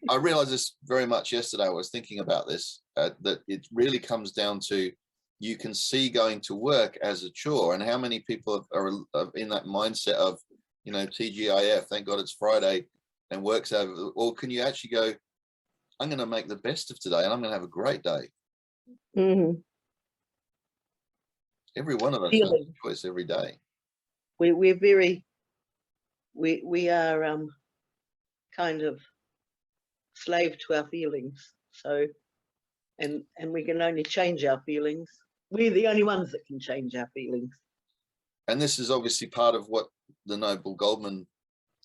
S1: I realized this very much yesterday. I was thinking about this, that it really comes down to, you can see going to work as a chore, and how many people are in that mindset of, you know, TGIF, thank God it's Friday, and works over, or can you actually go, I'm going to make the best of today and I'm going to have a great day.
S4: Mhm.
S1: Every one of us has
S4: Feeling.
S1: a choice every day.
S4: We're very, we are kind of slave to our feelings. So, and we can only change our feelings. We're the only ones that can change our feelings.
S1: And this is obviously part of what the Noble Goldman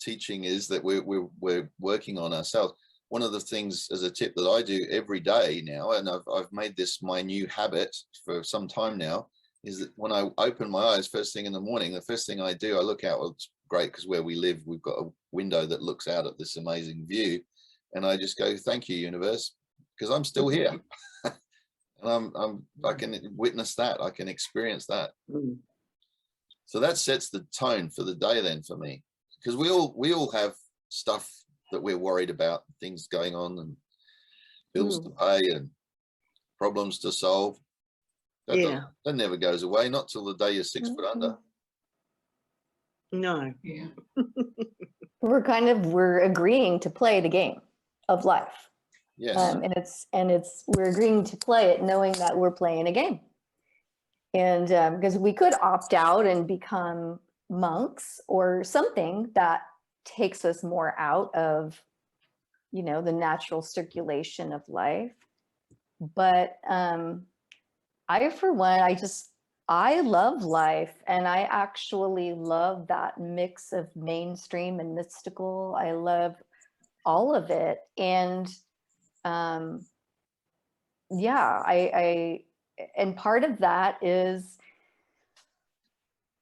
S1: teaching is, that we're working on ourselves. One of the things as a tip that I do every day now, and I've made this my new habit for some time now, is that when I open my eyes first thing in the morning, the first thing I do, I look out. Well, it's great because where we live, we've got a window that looks out at this amazing view, and I just go, thank you, universe, because I'm still here. And I can witness that, I can experience that.
S4: Mm.
S1: So that sets the tone for the day then for me, because we all have stuff that we're worried about, things going on and bills to pay and problems to solve. That never goes away, not till the day you're 6 foot under.
S4: No.
S2: Yeah.
S6: We're agreeing to play the game of life.
S1: Yes.
S6: And we're agreeing to play it knowing that we're playing a game. And because we could opt out and become monks or something that takes us more out of, you know, the natural circulation of life. But for one, I love life, and I actually love that mix of mainstream and mystical. I love all of it. And and part of that is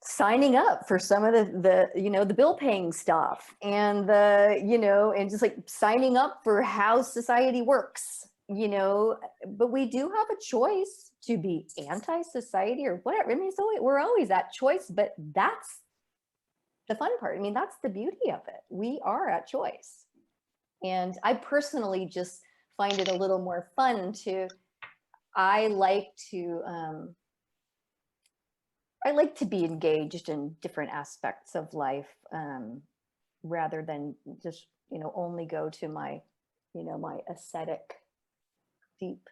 S6: signing up for some of the bill paying stuff, and and just like signing up for how society works, but we do have a choice to be anti-society or whatever. I mean, we're always at choice, but that's the fun part. I mean, that's the beauty of it. We are at choice. And I personally just find it a little more fun I like to be engaged in different aspects of life, rather than just, only go to my ascetic, deep,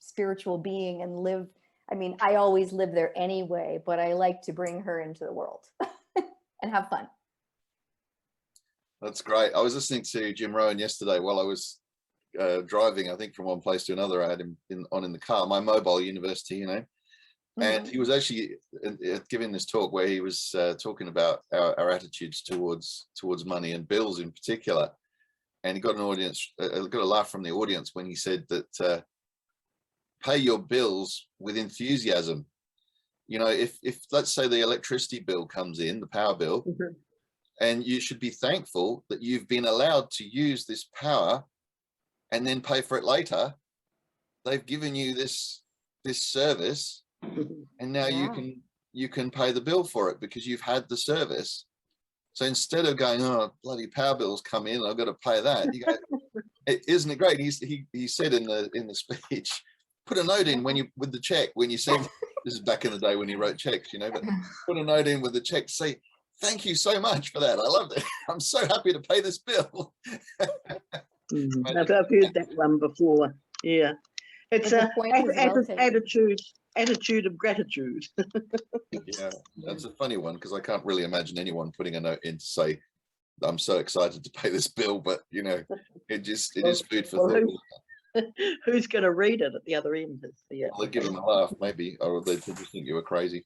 S6: spiritual being and live. I mean, I always live there anyway, but I like to bring her into the world and have fun.
S1: That's great. I was listening to Jim Rohn yesterday while I was driving, I think from one place to another. I had him in the car, my mobile university, and he was actually giving this talk where he was talking about our attitudes towards money and bills in particular. And he got got a laugh from the audience when he said that pay your bills with enthusiasm. If let's say the electricity bill comes in, the power bill, and you should be thankful that you've been allowed to use this power and then pay for it later. They've given you this service, and now you can pay the bill for it because you've had the service. So instead of going, oh, bloody power bills come in, I've got to pay that, you go, isn't it great? He said in the speech, put a note in with the check when you send This is back in the day when he wrote checks, you know, but put a note in with the check, say, thank you so much for that. I loved it. I'm so happy to pay this bill.
S4: I've heard that one before. Yeah. It's
S6: But
S4: a
S6: the point is well taken.
S4: attitude of gratitude.
S1: Yeah, that's a funny one because I can't really imagine anyone putting a note in to say, I'm so excited to pay this bill, but you know, it is food for thought.
S4: Who's going to read it at the other end?
S1: They'll give them a laugh, maybe, or they just think you were crazy.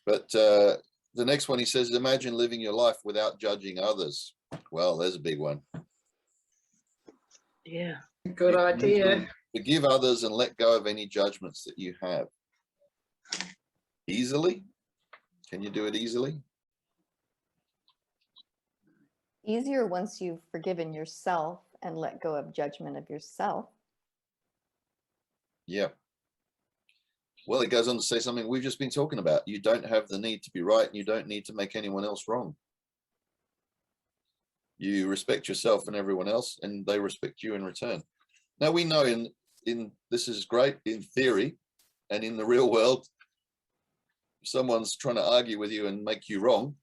S1: But the next one, he says, imagine living your life without judging others. Well, there's a big one.
S4: Yeah.
S2: Good idea.
S1: Forgive others and let go of any judgments that you have. Easily? Can you do it easily?
S6: Easier once you've forgiven yourself and let go of judgment of yourself.
S1: Yeah. Well, it goes on to say something we've just been talking about. You don't have the need to be right, and you don't need to make anyone else wrong. You respect yourself and everyone else, and they respect you in return. Now, we know in this is great in theory, and in the real world, if someone's trying to argue with you and make you wrong,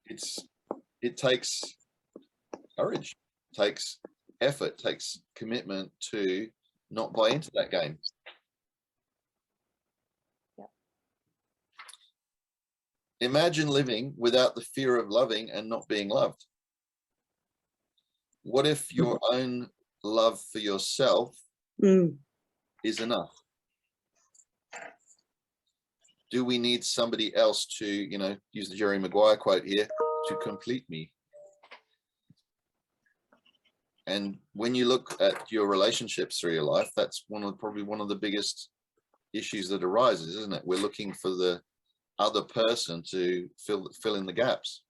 S1: it takes courage, takes effort, takes commitment to not buy into that game.
S6: Yep.
S1: Imagine living without the fear of loving and not being loved. What if your own love for yourself is enough? Do we need somebody else to, you know, use the Jerry Maguire quote here, to complete me? And when you look at your relationships through your life, that's probably one of the biggest issues that arises, isn't it? We're looking for the other person to fill in the gaps.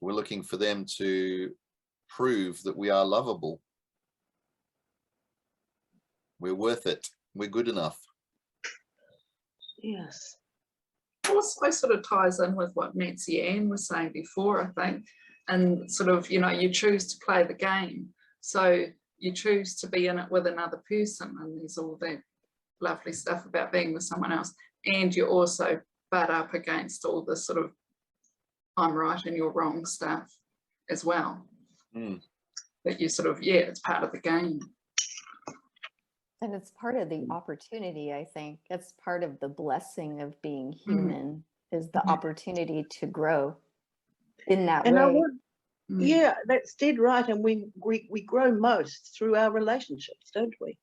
S1: We're looking for them to prove that we are lovable. We're worth it. We're good enough.
S4: Yes.
S2: Also sort of ties in with what Nancy Ann was saying before, I think, and sort of, you know, you choose to play the game. So you choose to be in it with another person, and there's all that lovely stuff about being with someone else. And you also butt up against all the sort of I'm right and you're wrong stuff as well. That you sort of, yeah, it's part of the game.
S6: And it's part of the opportunity, I think. It's part of the blessing of being human, is the opportunity to grow in that
S4: And
S6: way.
S4: Yeah, that's dead right. And we grow most through our relationships, don't we?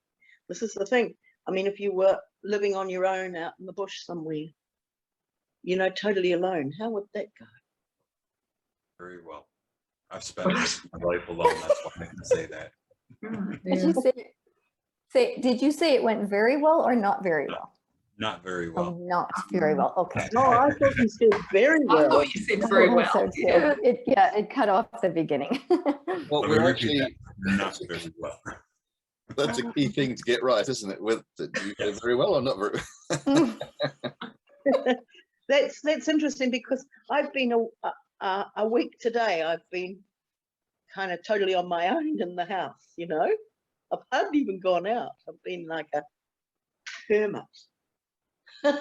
S4: This is the thing. I mean, if you were living on your own out in the bush somewhere, you know, totally alone, how would that go?
S5: Very well. I've spent most of my life alone. That's why I can say that.
S6: Did you say it went very well or not very well?
S5: Not very
S6: Oh,
S5: well.
S6: not very well. Okay.
S4: No, I thought you said very
S2: I
S4: well.
S2: thought you said very well.
S6: So too. It cut off the beginning.
S1: Well,
S5: Let me
S1: we're
S5: repeat
S1: actually,
S5: that. Not very well.
S1: that's a key thing to get right, isn't it? With you go very well or not very well.
S4: That's interesting, because I've been a week today. I've been kind of totally on my own in the house, you know. I've hardly even gone out. I've been like a hermit.
S1: Well,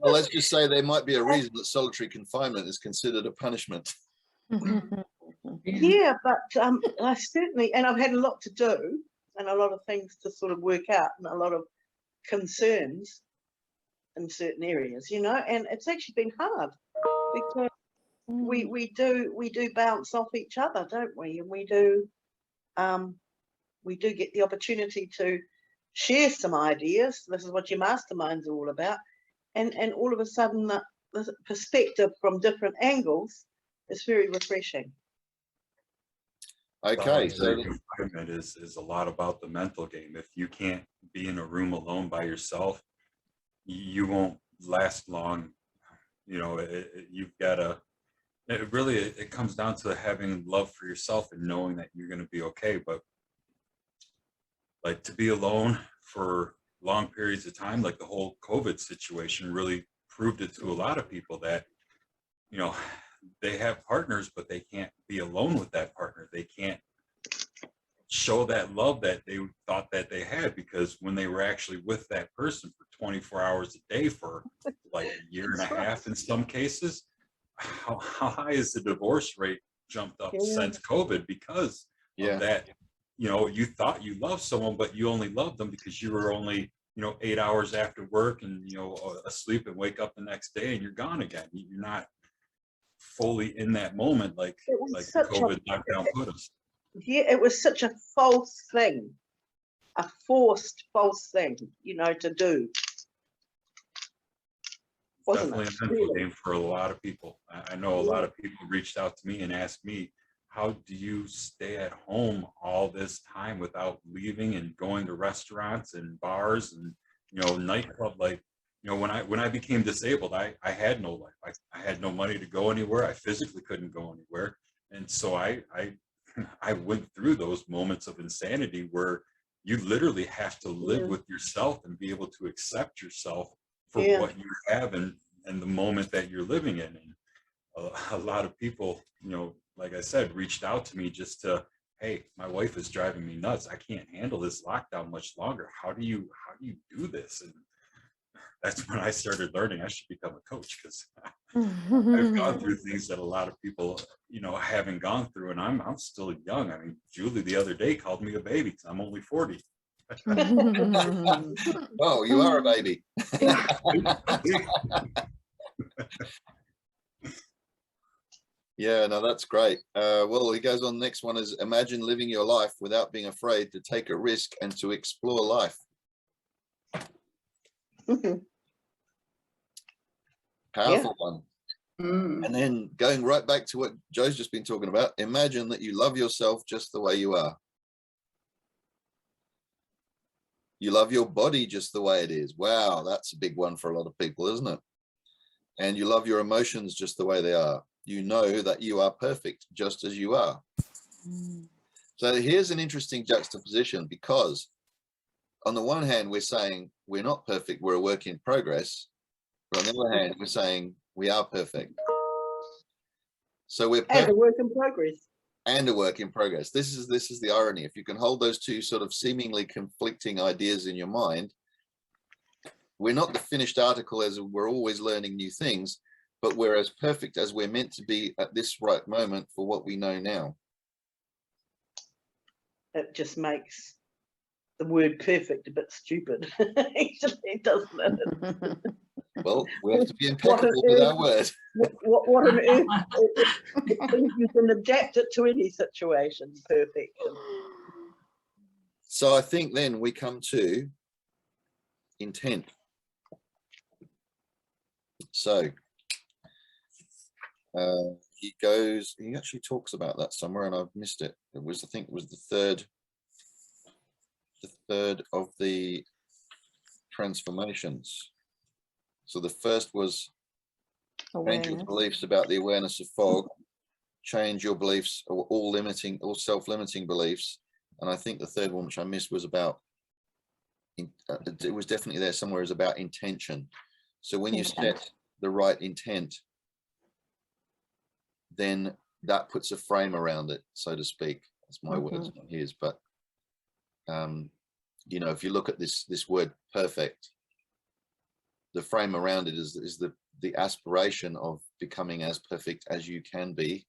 S1: let's just say there might be a reason that solitary confinement is considered a punishment.
S4: Yeah, but I certainly, and I've had a lot to do and a lot of things to sort of work out and a lot of concerns in certain areas, you know, and it's actually been hard because we do bounce off each other, don't we? And we do get the opportunity to share some ideas. This is what your mastermind's all about, and all of a sudden the perspective from different angles is very refreshing.
S1: Okay, so
S5: Confinement is a lot about the mental game. If you can't be in a room alone by yourself, you won't last long. You know, you've got to. It comes down to having love for yourself and knowing that you're going to be okay. But like, to be alone for long periods of time, like the whole COVID situation really proved it to a lot of people that, you know, they have partners, but they can't be alone with that partner. They can't show that love that they thought that they had, because when they were actually with that person for 24 hours a day for like a year and a half in some cases, how high is the divorce rate jumped up since COVID because of that? You know, you thought you loved someone, but you only loved them because you were only, you know, 8 hours after work and, you know, asleep, and wake up the next day and you're gone again. You're not fully in that moment like COVID lockdown put us.
S4: Yeah, it was such a false thing, a forced false thing, you know, to do.
S5: Definitely a mental game for a lot of people. I know a lot of people reached out to me and asked me, how do you stay at home all this time without leaving and going to restaurants and bars and, you know, nightclub? Like, you know, when I became disabled, I had no life. I had no money to go anywhere. I physically couldn't go anywhere. And so I went through those moments of insanity where you literally have to live with yourself and be able to accept yourself for what you have and the moment that you're living in. And a lot of people, you know, like I said, reached out to me just to, hey, my wife is driving me nuts. I can't handle this lockdown much longer. How do you do this? And that's when I started learning I should become a coach, because I've gone through things that a lot of people, you know, haven't gone through, and I'm still young. I mean, Julie the other day called me a baby because I'm only 40.
S1: Oh, you are a baby. Yeah, no, that's great. Well, he goes on. Next one is, imagine living your life without being afraid to take a risk and to explore life. Powerful one. And then going right back to what Joe's just been talking about, imagine that you love yourself just the way you are. You love your body just the way it is. Wow, that's a big one for a lot of people, isn't it? And you love your emotions just the way they are. You know that you are perfect just as you are. So here's an interesting juxtaposition, because on the one hand, we're saying we're not perfect, we're a work in progress. But on the other hand, we're saying we are perfect. So we're perfect.
S4: And a work in progress.
S1: And a work in progress. This is the irony. If you can hold those two sort of seemingly conflicting ideas in your mind, we're not the finished article, as we're always learning new things, but we're as perfect as we're meant to be at this right moment for what we know now.
S4: It just makes the word perfect a bit stupid. Actually, doesn't it?
S1: Well, we have to be impeccable with our word.
S4: What on earth? You can adapt it to any situation, perfection.
S1: So I think then we come to intent. So he actually talks about that somewhere, and I've missed it. I think it was the third of the transformations. So the first was change your beliefs about the awareness of fog, change your beliefs, or all self-limiting beliefs. And I think the third one, which I missed, was about, it was definitely there somewhere, is about intention. So when you set the right intent, then that puts a frame around it, so to speak. That's my words, not his. But you know, if you look at this word perfect, the frame around it is the aspiration of becoming as perfect as you can be,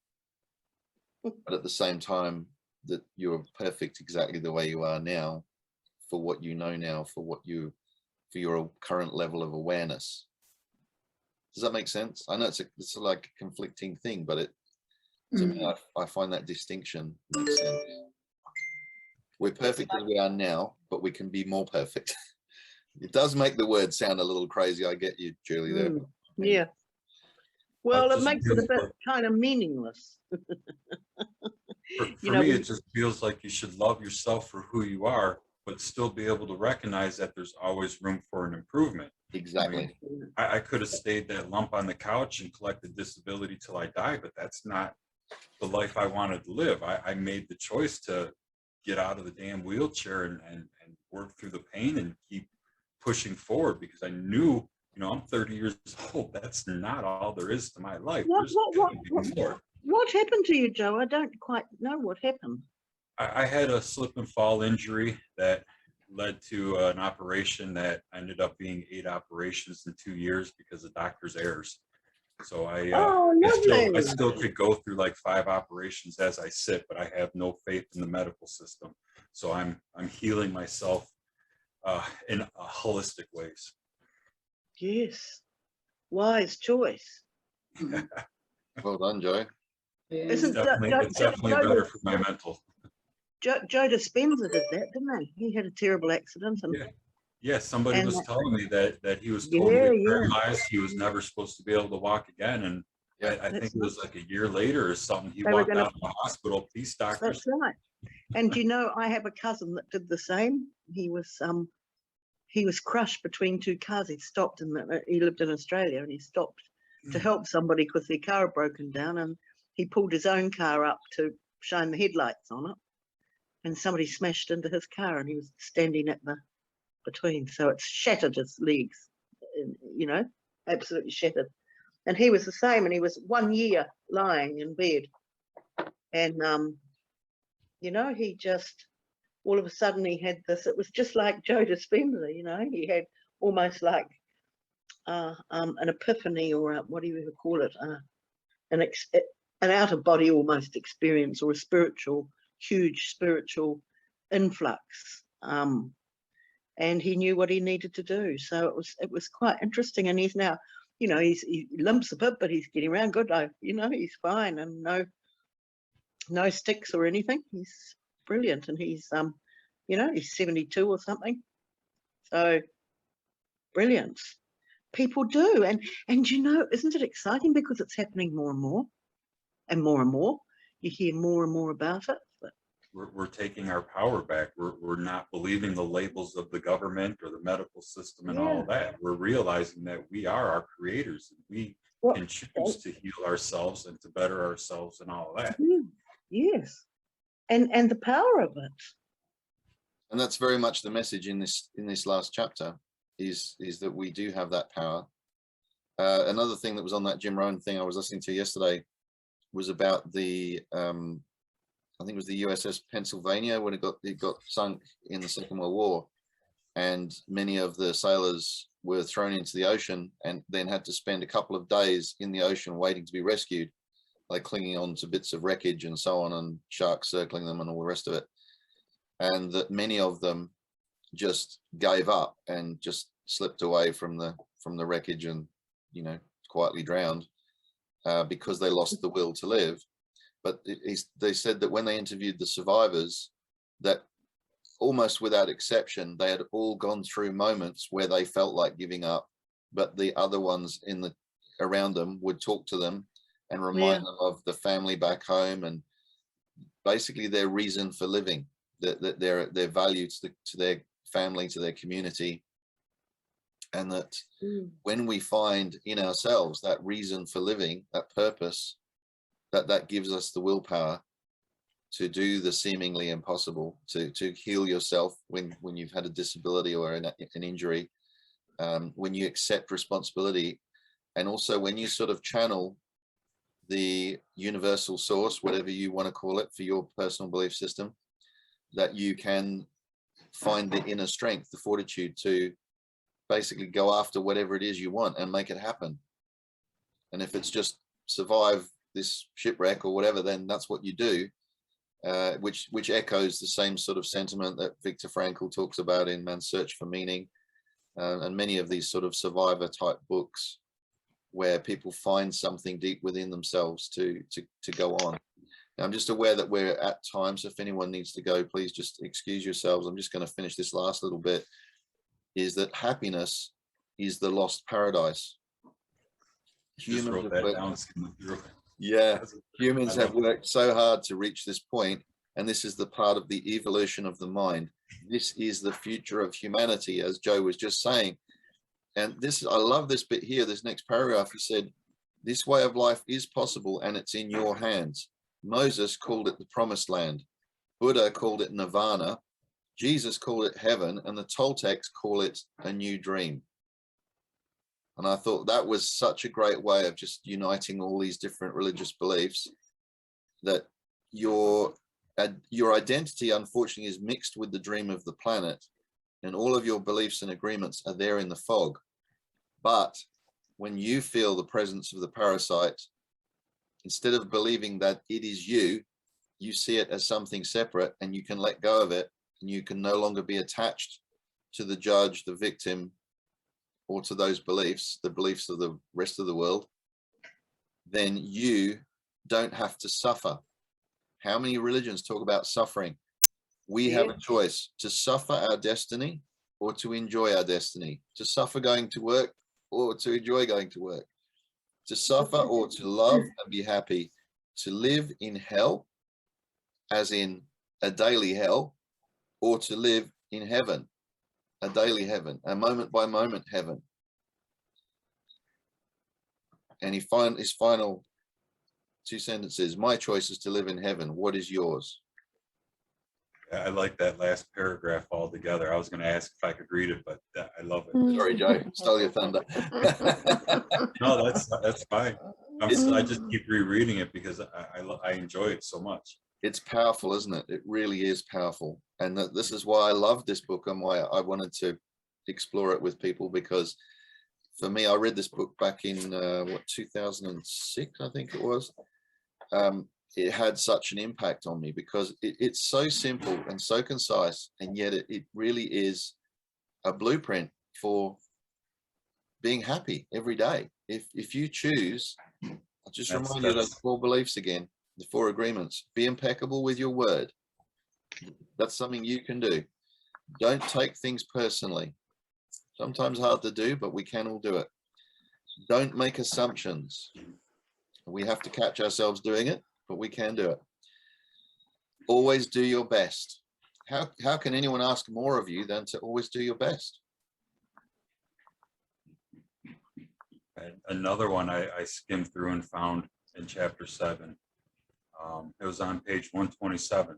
S1: but at the same time that you're perfect exactly the way you are now, for what you know now, for your current level of awareness. Does that make sense? I know it's like a conflicting thing, but to me, I find that distinction makes sense. We're perfect as we are now, but we can be more perfect. It does make the word sound a little crazy. I get you, Julie, there.
S4: Yeah. Well, it makes it a bit kind of meaningless.
S5: For me, it just feels like you should love yourself for who you are, but still be able to recognize that there's always room for an improvement.
S1: Exactly.
S5: I mean, I could have stayed that lump on the couch and collected disability till I die, but that's not the life I wanted to live. I made the choice to get out of the damn wheelchair and work through the pain and keep pushing forward, because I knew, you know, I'm 30 years old. That's not all there is to my life.
S4: What happened to you, Joe? I don't quite know what happened.
S5: I had a slip and fall injury that led to an operation that ended up being 8 operations in 2 years because of doctor's errors. So I
S4: lovely.
S5: still could go through like 5 operations as I sit, but I have no faith in the medical system. So I'm healing myself in holistic ways.
S4: Yes, wise choice.
S1: Well done, Joe.
S2: Yeah.
S4: Isn't
S5: It's definitely better for my mental.
S4: Joe Dispenza did that, didn't he? He had a terrible accident, and
S5: Yeah, somebody
S4: And
S5: was
S4: that-
S5: telling me that he was
S4: Yeah,
S5: totally
S4: yeah.
S5: paralyzed. He was never supposed to be able to walk again. And
S1: Yeah,
S5: I think
S4: that's
S5: it was like a year later or something. He
S4: They were
S5: walked
S4: gonna-
S5: out of the hospital. These doctors.
S4: That's right. And you know, I have a cousin that did the same. He was crushed between 2 cars. He stopped he lived in Australia, and he stopped to help somebody because their car had broken down, and he pulled his own car up to shine the headlights on it, and somebody smashed into his car, and he was standing at the between, so it shattered his legs, you know, absolutely shattered. And he was the same, and he was 1 year lying in bed, and you know, he just all of a sudden he had this. It was just like Joe Dispenza, you know, he had almost like an epiphany, or what do you ever call it, an out of body almost experience, or a huge spiritual influx. And he knew what he needed to do. So it was quite interesting. And he's now, you know, he limps a bit, but he's getting around good. You know, he's fine, and no sticks or anything. He's brilliant, and he's you know, he's 72 or something. So brilliant. People do, and you know, isn't it exciting, because it's happening more and more, and more and more. You hear more and more about it. But
S5: We're taking our power back. We're not believing the labels of the government or the medical system and all of that. We're realizing that we are our creators, and we can choose to heal ourselves and to better ourselves and all of that.
S4: Yes, and the power of it.
S1: And that's very much the message in this last chapter, is that we do have that power. Another thing that was on that Jim Rohn thing I was listening to yesterday was about the I think it was the USS Pennsylvania, when it got sunk in the Second World War, and many of the sailors were thrown into the ocean and then had to spend a couple of days in the ocean waiting to be rescued, like clinging on to bits of wreckage and so on, and sharks circling them and all the rest of it. And that many of them just gave up and just slipped away from the wreckage, and, you know, quietly drowned because they lost the will to live. But they said that when they interviewed the survivors, that almost without exception, they had all gone through moments where they felt like giving up, but the other ones around them would talk to them and remind them of the family back home, and basically their reason for living, that their value to their family, to their community. And that when we find in ourselves that reason for living, that purpose, that gives us the willpower to do the seemingly impossible, to heal yourself when you've had a disability or an injury, when you accept responsibility, and also when you sort of channel the universal source, whatever you want to call it for your personal belief system, that you can find the inner strength, the fortitude to basically go after whatever it is you want and make it happen. And if it's just survive this shipwreck or whatever, then that's what you do, which echoes the same sort of sentiment that Viktor Frankl talks about in Man's Search for Meaning, and many of these sort of survivor type books, where people find something deep within themselves to go on. Now, I'm just aware that we're at time, so if anyone needs to go, please just excuse yourselves. I'm just going to finish this last little bit, is that happiness is the lost paradise.
S5: Just wrote that down.
S1: Yeah, humans have worked so hard to reach this point, and this is the part of the evolution of the mind. This is the future of humanity, as Joe was just saying. And this, I love this bit here, this next paragraph. He said, this way of life is possible, and it's in your hands. Moses called it the promised land. Buddha called it nirvana. Jesus called it heaven, and the Toltecs call it a new dream. And I thought that was such a great way of just uniting all these different religious beliefs, that your your identity, unfortunately, is mixed with the dream of the planet, and all of your beliefs and agreements are there in the fog. But when you feel the presence of the parasite, instead of believing that it is you, you see it as something separate, and you can let go of it, and you can no longer be attached to the judge, the victim, or to those beliefs, the beliefs of the rest of the world. Then you don't have to suffer. How many religions talk about suffering? We have a choice to suffer our destiny or to enjoy our destiny, to suffer going to work or to enjoy going to work, to suffer or to love and be happy, to live in hell, as in a daily hell, or to live in heaven, a daily heaven, a moment by moment heaven. And his final two sentences: my choice is to live in heaven. What is yours?
S5: I like that last paragraph altogether. I was going to ask if I could read it, but I love it.
S1: Sorry, Joe, stole your thunder.
S5: No, that's fine. I just keep rereading it because I enjoy it so much.
S1: It's powerful, isn't it? It really is powerful. And this is why I love this book and why I wanted to explore it with people, because for me, I read this book back in 2006, I think it was. It had such an impact on me because it's so simple and so concise, and yet it really is a blueprint for being happy every day. If you choose, I'll just remind you of those 4 beliefs again, the 4 agreements. Be impeccable with your word. That's something you can do. Don't take things personally. Sometimes hard to do, but we can all do it. Don't make assumptions. We have to catch ourselves doing it, but we can do it. Always do your best. How can anyone ask more of you than to always do your best?
S5: And another one I skimmed through and found in chapter 7. It was on page 127.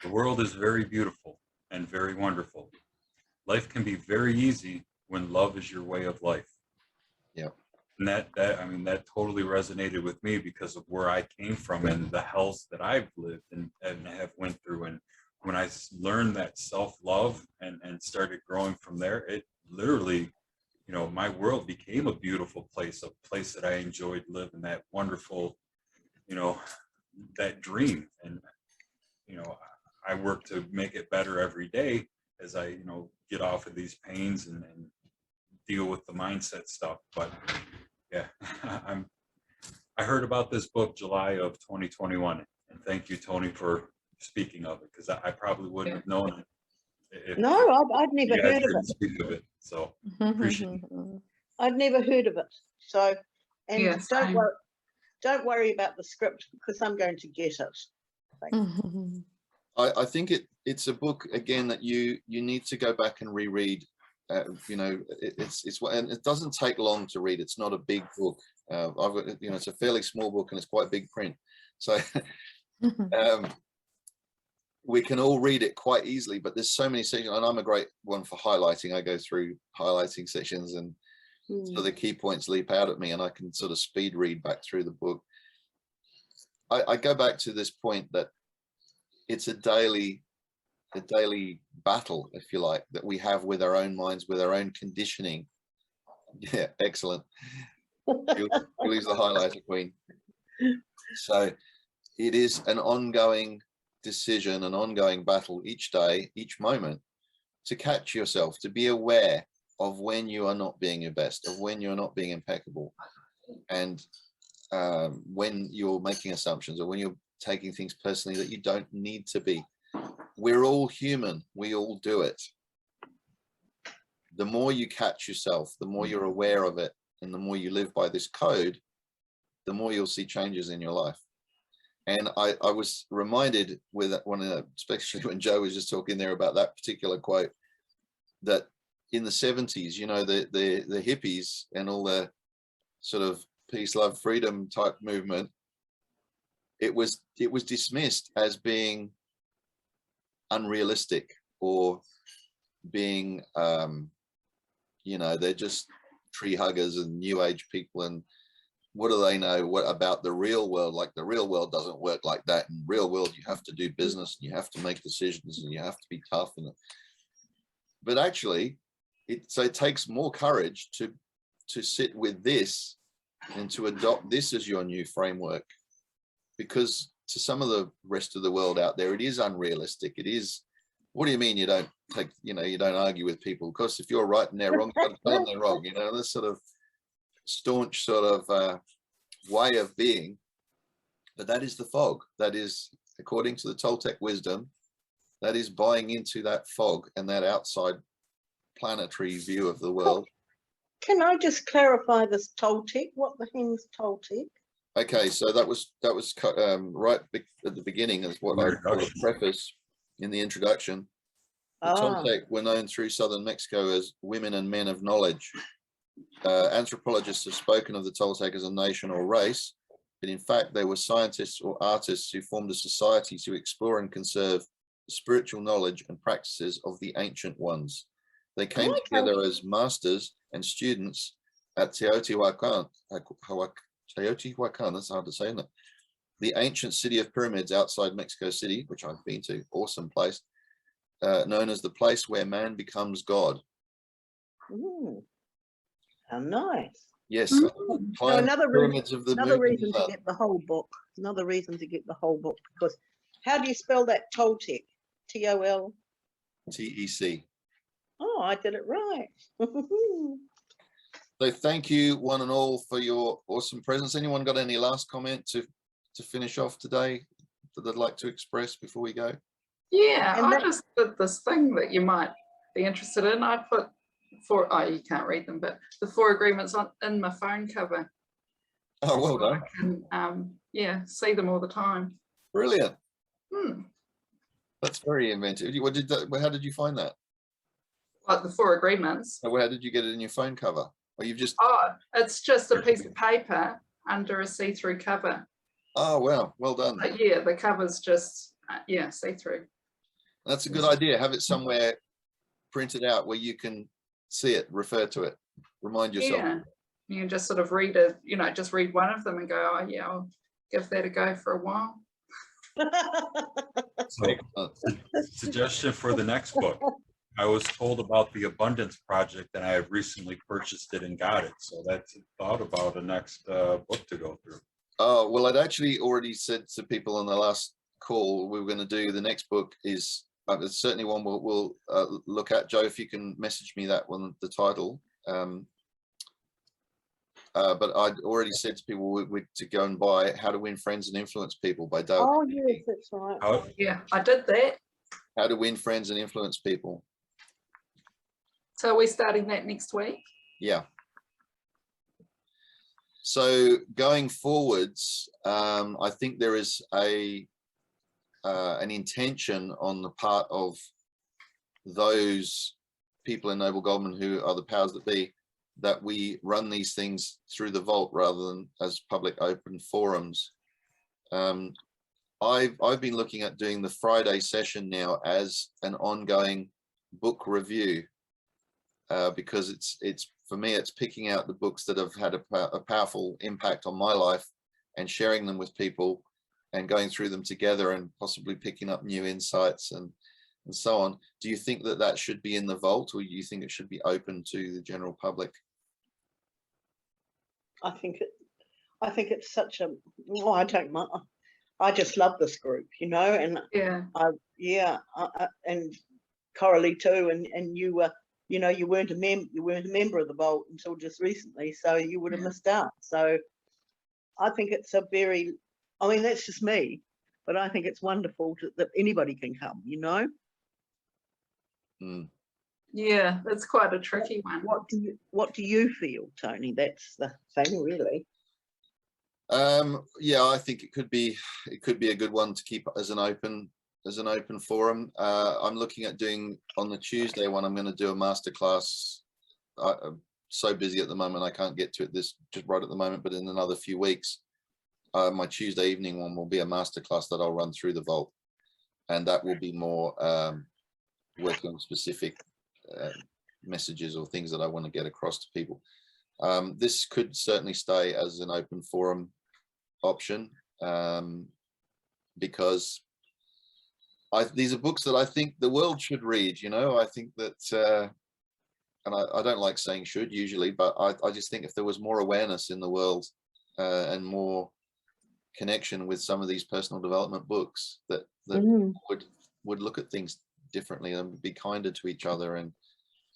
S5: The world is very beautiful and very wonderful. Life can be very easy when love is your way of life.
S1: Yeah.
S5: And that totally resonated with me because of where I came from and the hells that I've lived and have went through. And when I learned that self-love and started growing from there, it literally, my world became a beautiful place, a place that I enjoyed living, that wonderful, that dream. And, I work to make it better every day as I, get off of these pains and deal with the mindset stuff. But yeah, I heard about this book July of 2021, and thank you, Tony, for speaking of it, because I probably wouldn't have known it if
S4: I'd never
S5: you guys
S4: heard of
S5: didn't
S4: it.
S5: speak of it. So appreciate it.
S4: I'd never heard of it. So, and
S2: Yeah, same.
S4: don't worry about the script because I'm going to get it.
S1: I think it's a book again that you need to go back and reread. And it doesn't take long to read. It's not a big book. I've got, it's a fairly small book and it's quite big print. So we can all read it quite easily, but there's so many sections, and I'm a great one for highlighting. I go through highlighting sections, and so the key points leap out at me and I can sort of speed read back through the book. I go back to this point that it's a daily battle, if you like, that we have with our own minds, with our own conditioning. Yeah, excellent. Julie's the highlighter queen. So it is an ongoing decision, an ongoing battle each day, each moment, to catch yourself, to be aware of when you are not being your best, of when you're not being impeccable, and when you're making assumptions or when you're taking things personally that you don't need to be. We're all human. We all do it. The more you catch yourself, the more you're aware of it, and the more you live by this code, the more you'll see changes in your life. And I was reminded with especially when Joe was just talking there about that particular quote, that in the 70s, the hippies and all the sort of peace, love, freedom type movement, it was dismissed as being unrealistic or being they're just tree huggers and new age people, and what do they know what about the real world? Like the real world doesn't work like that. In real world, you have to do business, and you have to make decisions, and you have to be tough. But actually, it takes more courage to sit with this and to adopt this as your new framework, because to some of the rest of the world out there, it is unrealistic. It is, what do you mean you don't take, you don't argue with people? Because if you're right and they're wrong, you got to tell them they're wrong. This sort of staunch sort of way of being. But that is the fog. That is, according to the Toltec wisdom, that is buying into that fog and that outside planetary view of the world.
S4: Can I just clarify this Toltec? What the hell's Toltec?
S1: Okay, so that was right at the beginning is what I call the preface in the introduction. The Toltec were known through southern Mexico as women and men of knowledge. Anthropologists have spoken of the Toltec as a nation or race, but in fact they were scientists or artists who formed a society to explore and conserve the spiritual knowledge and practices of the ancient ones. They came together as masters and students at Teotihuacan, that's hard to say, isn't it? The ancient city of pyramids outside Mexico City, which I've been to, awesome place, known as the place where man becomes God.
S4: Ooh, how nice.
S1: Yes.
S4: So another reason to get the whole book. Another reason to get the whole book, because how do you spell that Toltec? T-O-L?
S1: T-E-C.
S4: Oh, I did it right.
S1: So thank you one and all for your awesome presence. Anyone got any last comment to finish off today that they'd like to express before we go?
S2: Yeah, I just did this thing that you might be interested in. I put you can't read them, but the 4 agreements in my phone cover.
S1: Oh, well done.
S2: I can, see them all the time.
S1: Brilliant. That's very inventive. How did you find that?
S2: Like the 4 agreements.
S1: So how did you get it in your phone cover? Or you've just...
S2: Oh, it's just a piece of paper under a see-through cover.
S1: Oh, wow. Well done.
S2: But yeah, the cover's just, see-through.
S1: That's a good idea. Have it somewhere printed out where you can see it, refer to it, remind yourself.
S2: Yeah, you can just sort of read it, just read one of them and go, oh yeah, I'll give that a go for a while.
S5: So, suggestion for the next book. I was told about the Abundance Project and I have recently purchased it and got it. So that's a thought about a next book to go through.
S1: Oh, well, I'd actually already said to people on the last call, we were going to do the next book is certainly one we'll look at. Joe, if you can message me that one, the title. But I'd already said to people to go and buy How to Win Friends and Influence People by Dale.
S4: Oh, yes, that's right.
S2: Yeah, I did that.
S1: How to Win Friends and Influence People.
S2: So are we starting that next week?
S1: Yeah. So going forwards, I think there is an intention on the part of those people in Noble Goldman who are the powers that be, that we run these things through the vault rather than as public open forums. I've been looking at doing the Friday session now as an ongoing book review, because it's for me, it's picking out the books that have had a powerful impact on my life and sharing them with people and going through them together and possibly picking up new insights and so on. Do you think that that should be in the vault, or do you think it should be open to the general public?
S4: I think it's such a, well, I don't mind. I just love this group, and and Coralie too, and you were, you weren't a member of the vault until just recently, so you would have missed out. So I think it's a very, I mean, that's just me, but I think it's wonderful that anybody can come,
S2: Yeah, that's quite a tricky one.
S4: What do you feel, Tony? That's the thing, really.
S1: Yeah, I think it could be a good one to keep as an open forum. I'm looking at doing on the Tuesday one. I'm going to do a masterclass. I'm so busy at the moment, I can't get to it just right at the moment, but in another few weeks, my Tuesday evening one will be a masterclass that I'll run through the vault, and that will be more working on specific messages or things that I want to get across to people. This could certainly stay as an open forum option, because these are books that I think the world should read. You know, I think that, and I don't like saying should usually, but I just think if there was more awareness in the world and more connection with some of these personal development books, that would look at things differently and be kinder to each other. And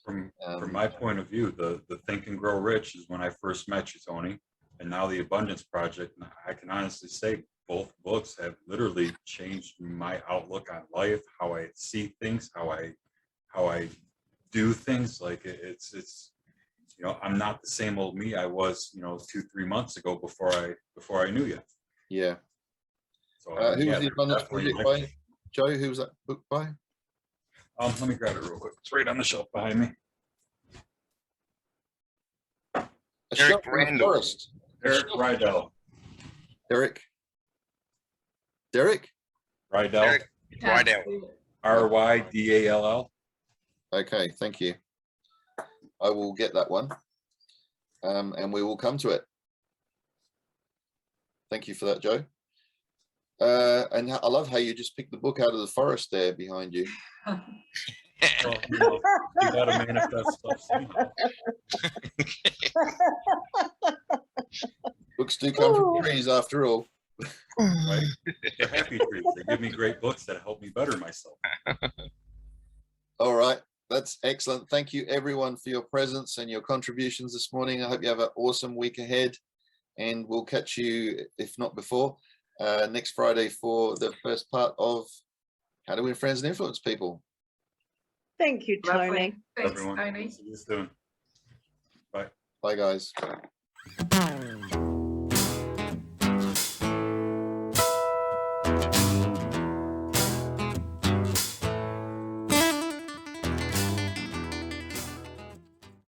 S5: from my point of view, the Think and Grow Rich is when I first met you, Tony, and now the Abundance Project. I can honestly say both books have literally changed my outlook on life, how I see things, how I do things. Like it's you know, I'm not the same old me I was, you know, 2-3 months ago before I knew you.
S1: Yeah.
S5: So
S1: Who
S5: yeah,
S1: was the Abundance
S5: definitely
S1: Project by? Joe, who was that book by?
S5: let me grab it real quick. It's right on the shelf behind me.
S1: A
S3: Eric
S1: Shot in the
S3: Randall.
S1: Forest.
S5: Eric Rydell.
S1: Derek
S5: Rydell.
S3: Eric Rydell.
S5: Rydall.
S1: Okay, thank you. I will get that one, and we will come to it. Thank you for that, Joe. And I love how you just picked the book out of the forest there behind you.
S5: Well, you know, you gotta manifest stuff somehow.
S1: Books do come from trees after all.
S5: Right? They're happy trees. They give me great books that help me better myself.
S1: All right, that's excellent. Thank you everyone for your presence and your contributions this morning. I hope you have an awesome week ahead, and we'll catch you, if not before, next Friday for the first part of How to Win Friends and Influence People.
S4: Thank you, Tony.
S2: Lovely. Thanks,
S5: Everyone.
S2: Tony.
S5: See you soon. Bye.
S1: Bye, guys.